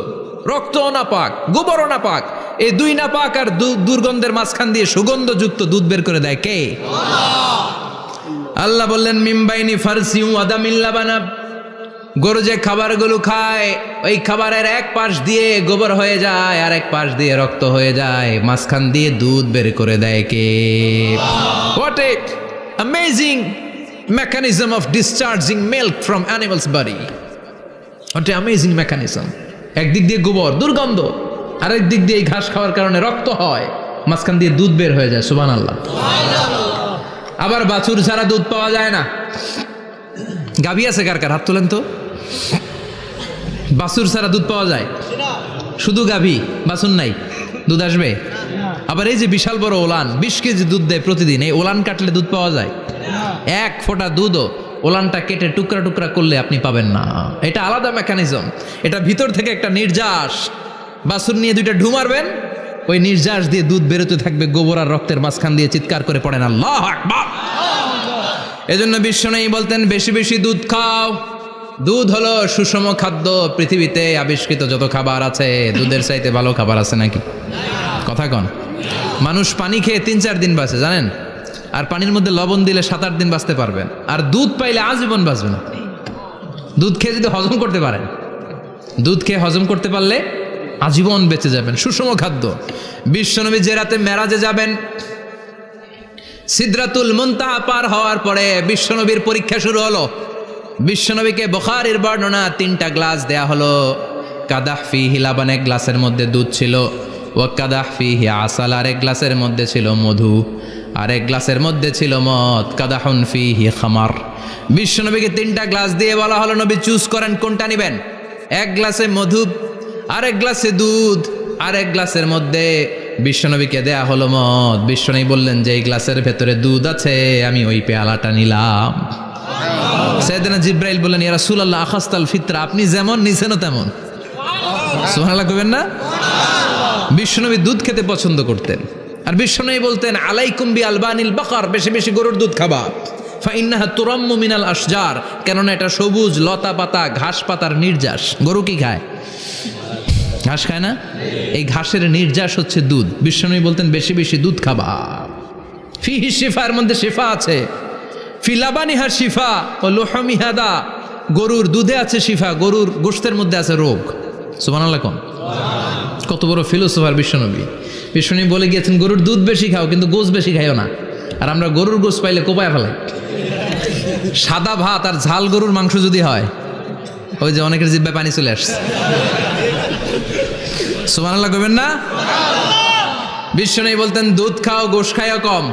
রক্তও নাপাক, গোবরও নাপাক। এই দুই নাপাক আর দুর্গন্ধের মাঝখান দিয়ে সুগন্ধযুক্ত দুধ বের করে দেয় কে? আল্লাহ বললেন মিমবাইনি ফারসি ওয়া দামিল লাবানা, গরু যে খাবারগুলো খায় ওই খাবারের এক পাশ দিয়ে গোবর হয়ে যায় আর এক পাশ দিয়ে রক্ত হয়ে যায়, মাঝখান দিয়ে দুধ বের করে দেয় কে? What a amazing mechanism of discharging milk from animal's body. What an amazing mechanism. একদিক দিয়ে গোবর দুর্গন্ধ, আরেক দিক দিয়ে ঘাস খাওয়ার কারণে রক্ত হয়, মাঝখান দিয়ে দুধ বের হয়ে যায়, সুবহানাল্লাহ। আবার বাছুর ছাড়া দুধ পাওয়া যায় না। গাভী আছে কার কার? হাত তোলেন তো। বাছুর ছাড়া দুধ পাওয়া যায়? শুধু গাভী, বাছুর নাই, দুধ আসবে? আবার এই যে বিশাল বড় ওলান 20 কেজি দুধ দেয় প্রতিদিন, এই ওলান কাটলে দুধ পাওয়া যায়? এক ফোঁটা দুধও ওলানটা কেটে টুকরা টুকরা করলে আপনি পাবেন না। এটা আলাদা মেকানিজম, এটা ভিতর থেকে একটা নির্যাস। বাছুর নিয়ে দুইটা ঢু মারবেন, ওই নির্যাস দিয়ে দুধ বেরোতে থাকবে, গোবর আর রক্তের মাঝখান দিয়ে চিৎকার করে পড়েন আল্লাহু আকবার। এজন্য বিশ্বনবী বলতেন বেশি বেশি দুধ খাও। দুধ হলো সুষম খাদ্য। পৃথিবীতে আবিষ্কৃত যত খাবার আছে, দুধের চাইতে ভালো খাবার আছে নাকি? কথা কন। মানুষ পানি খেয়ে 3-4 দিন বাঁচে জানেন, আর পানির মধ্যে লবণ দিলে 7-8 দিন বাঁচতে পারবেন। আর দুধ পাইলে আজীবন বাঁচবেন। দুধ খেয়ে যদি হজম করতে পারেন, দুধ খেয়ে হজম করতে পারলে আজীবন বেঁচে যাবেন। সুষম খাদ্য। বিশ্বনবী যে রাতে মেরাজে যাবেন, সিদরাতুল মুনতাহা পার হওয়ার পরে বিশ্বনবীর পরীক্ষা শুরু হলো। বিশ্বনবীকে বুখারীর বর্ণনা 3টা গ্লাস দেয়া হলো। কাদাহ ফিহি লাবান, এক গ্লাসের মধ্যে দুধ ছিল। ওয়া কাদাহ ফিহি আসাল, আর এক গ্লাসের মধ্যে ছিল মধু, আর এক গ্লাসের মধ্যে ছিল মদ। কাদাহুন ফিহি খামার। বিশ্বনবীকে 3টা গ্লাস দিয়ে বলা হলো নবী চুজ করেন কোনটা নেবেন। এক গ্লাসে মধু, আর এক গ্লাসে দুধ, আর এক গ্লাসের মধ্যে বিশ্বনবীকে দেয়া হলো মদ। বিশ্বনবী বললেন যে এই গ্লাসের ভেতরে দুধ আছে, আমি ওই পেয়ালাটা নিলাম। সাইয়েদনা জিব্রাইল বললেন ইয়া রাসূলুল্লাহ আখাস্তাল ফিতরা, আপনি যেমন নিছেনও তেমন। সুবহানাল্লাহ কইবেন না? বিশ্বনবী দুধ খেতে পছন্দ করতেন। আর বিশ্বনবী বলতেন আলাইকুম বি আলবানিল বাকার, বেশি বেশি গরুর দুধ খাবা। ফাইন্নাহা তুরাম্মু মিনাল আশজার, কেননা এটা সবুজ লতা পাতা ঘাস পাতার নির্যাস। গরু কি খায়? ঘাস খায় না? এই ঘাসের নির্যাস হচ্ছে দুধ। বিশ্বনবী বলতেন বেশি বেশি দুধ খাবা। ফিহি শিফা, এর মধ্যে শিফা আছে। ফি লাবানিহা শিফা ও লুহমিহা দা, গরুর দুধে আছে শিফা, গরুর গোশতের মধ্যে আছে রোগ। সুবহানাল্লাহ কোন। কত বড় ফিলোসোফার বিশ্বনবী। বিশ্বনবী বলে গিয়েছেন গরুর দুধ বেশি খাও, কিন্তু গোশ বেশি খাইও না। আর আমরা গরুর গোশ পাইলে কোপায় ফেলাই। সাদা ভাত আর ঝাল গরুর মাংস যদি হয়, ওই যে অনেকের জিহ্বায় পানি চলে আসছে। সুবহানাল্লাহ কইবেন না? বিশ্বনবী বলতেন দুধ খাও, গোশ খাইও কম।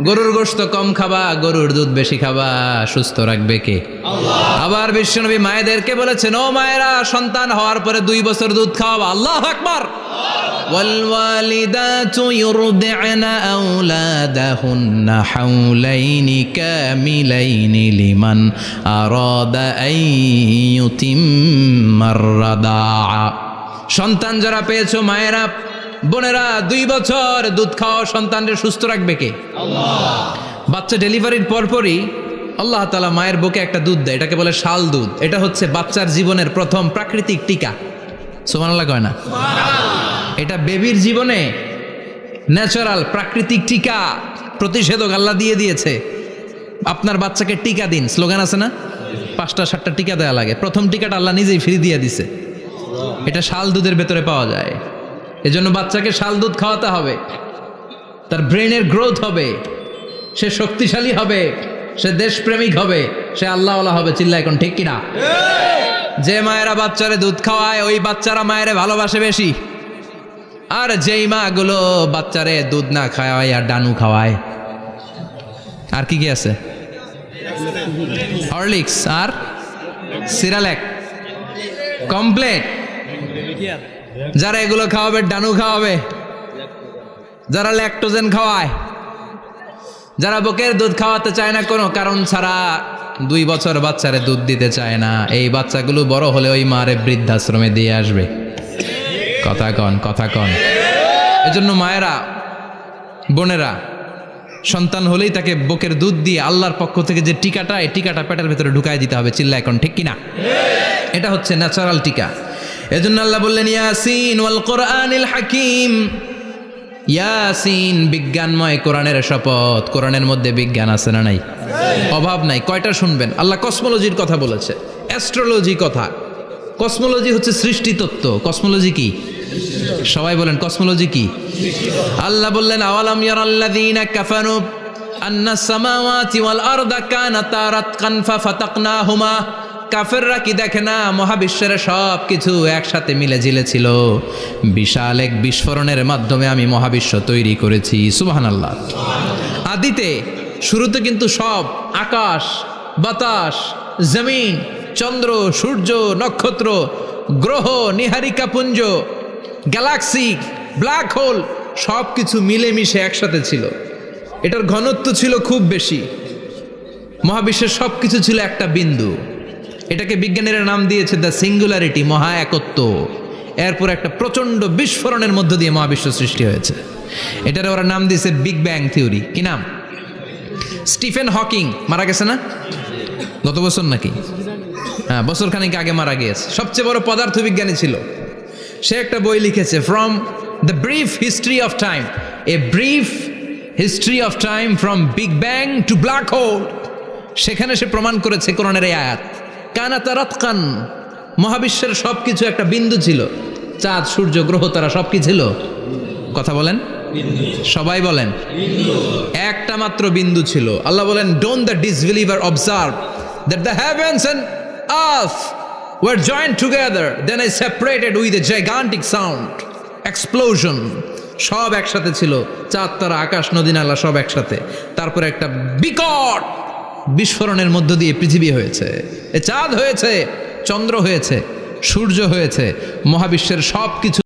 গরুর গোশত কম খাবা, গরুর দুধ বেশি খাবা। সুস্থ রাখবে কে? আল্লাহ। আবার বিশ্বনবী মায়েদেরকে বলেছেন ও মায়েরা, সন্তান হওয়ার পরে 2 বছর দুধ খাওয়াবা। আল্লাহু আকবার। والوالدات يرضعن أولادهن حولين كاملين لمن أراد أن يتم الرضاعة। সন্তান যারা পেয়েছো মায়েরা বোনেরা, 2 বছর দুধ খাওয়া সন্তানদের সুস্থ রাখবে কে? আল্লাহ। বাচ্চা ডেলিভারির পরপরই আল্লাহ তাআলা মায়ের বুকে একটা দুধ দেয়, এটাকে বলে শাল দুধ। এটা হচ্ছে বাচ্চার জীবনের প্রথম প্রাকৃতিক টিকা। সুবহানাল্লাহ কয় না? এটা বেবির জীবনে ন্যাচারাল প্রাকৃতিক টিকা, প্রতিষেধক আল্লাহ দিয়ে দিয়েছে। আপনার বাচ্চাকে টিকা দিন, স্লোগান আছে না? 5টা-7টা টিকা দেওয়া লাগে। প্রথম টিকাটা আল্লাহ নিজেই ফ্রি দিয়ে দিছে। এটা শাল দুধের ভেতরে পাওয়া যায়। এজন্য বাচ্চাকে শাল দুধ খাওয়াতে হবে। তার ব্রেনের গ্রোথ হবে, সে শক্তিশালী হবে, সে দেশপ্রেমিক হবে, সে আল্লাহওয়ালা হবে। চিল্লা এখন ঠিক কিনা? যে মায়েরা বাচ্চারে দুধ খাওয়ায় ওই বাচ্চারা মায়েরে ভালোবাসে বেশি। আর যেই মা গুলো বাচ্চারে দুধ না খাওয়ায় আর ডানু খাওয়ায়, আর কি কি আছে? হরলিক্স আর সিরালেক, কমপ্লেট। যারা এগুলো খাওয়াবে, ডানু খাওয়াবে, যারা ল্যাকটোজেন খাওয়ায়, যারা বুকের দুধ খাওয়াতে চায় না কোনো কারণ ছাড়া, 2 বছর বাচ্চারে দুধ দিতে চায় না, এই বাচ্চাগুলো বড় হলে ওই মারে বৃদ্ধাশ্রমে দিয়ে আসবে। কথা কন, কথা কন। এজন্য মায়েরা বোনেরা সন্তান হলেই তাকে বুকের দুধ দিয়ে আল্লাহর পক্ষ থেকে যে টিকাটা, এই টিকাটা পেটের ভেতরে ঢুকায় দিতে হবে। চিল্লা এখন ঠিক কিনা? এটা হচ্ছে ন্যাচারাল টিকা। এজন্য আল্লাহ বললেন ইয়াসিন ওয়াল কোরআনিল হাকিম। ইয়াসিন, বিজ্ঞানময় কোরআনের শপথ। কোরআনের মধ্যে বিজ্ঞান আছে না নাই? অভাব নাই। কয়টা শুনবেন? আল্লাহ কসমোলজির কথা বলেছে, অ্যাস্ট্রোলজি কথা। কসমোলজি হচ্ছে সৃষ্টি তত্ত্ব। কসমোলজি কি? সবাই বলেন কসমোলজি কি? আল্লাহ বললেন আওয়ালাম ইয়ারাল্লাযীনা কাফারু আন্নাস সামাওয়াতি ওয়াল আরদা কানাতা রাতকান ফাফাতাকনাহুমা। কাফেররা কি দেখে না মহাবিশ্বের সব কিছু একসাথে মিলে ঝিলে ছিল, বিশাল এক বিস্ফোরণের মাধ্যমে আমি মহাবিশ্ব তৈরি করেছি। সুবহানাল্লাহ। আদিতে শুরুতে কিন্তু সব আকাশ, বাতাস, জমিন, চন্দ্র, সূর্য, নক্ষত্র গ্রহ, নীহারিকা পুঞ্জ, গ্যালাক্সি, ব্ল্যাক হোল সব কিছু মিলেমিশে একসাথে ছিল। এটার ঘনত্ব ছিল খুব বেশি। মহাবিশ্বের সব কিছু ছিল একটা বিন্দু। এটাকে বিজ্ঞানীরা নাম দিয়েছে দ্য সিঙ্গুলারিটি, মহা একত্ব। এরপর একটা প্রচণ্ড বিস্ফোরণের মধ্য দিয়ে মহাবিশ্ব সৃষ্টি হয়েছে। এটার ওরা নাম দিয়েছে বিগ ব্যাং থিওরি। কি নাম? স্টিফেন হকিং মারা গেছে না গত বছর নাকি? হ্যাঁ, বছর খানিক আগে মারা গিয়েছে। সবচেয়ে বড় পদার্থবিজ্ঞানী ছিল। সে একটা বই লিখেছে, from the brief history of time, a brief history of time from big bang two black hole. সেখানে সে প্রমাণ করেছে কোরআনের এই আয়াত, কানাতা রাতকান, মহাবিশ্বের সব কিছু একটা বিন্দু ছিল। চাঁদ, সূর্য, গ্রহ, তারা সব কি ছিল? কথা বলেন, সবাই বলেন। একটা মাত্র বিন্দু ছিল। আল্লাহ বলেন, don't the disbeliever observe that the heavens and earth were joint together, then I separated with a gigantic sound explosion. সব একসাথে ছিল, চাঁদ, তারা, আকাশ, নদী, নালা সব একসাথে। তারপরে একটা বিকট বিস্ফোরণের মধ্য দিয়ে পৃথিবী হয়েছে, এ চাঁদ হয়েছে, চন্দ্র হয়েছে, সূর্য হয়েছে, মহাবিশ্বের সব কিছু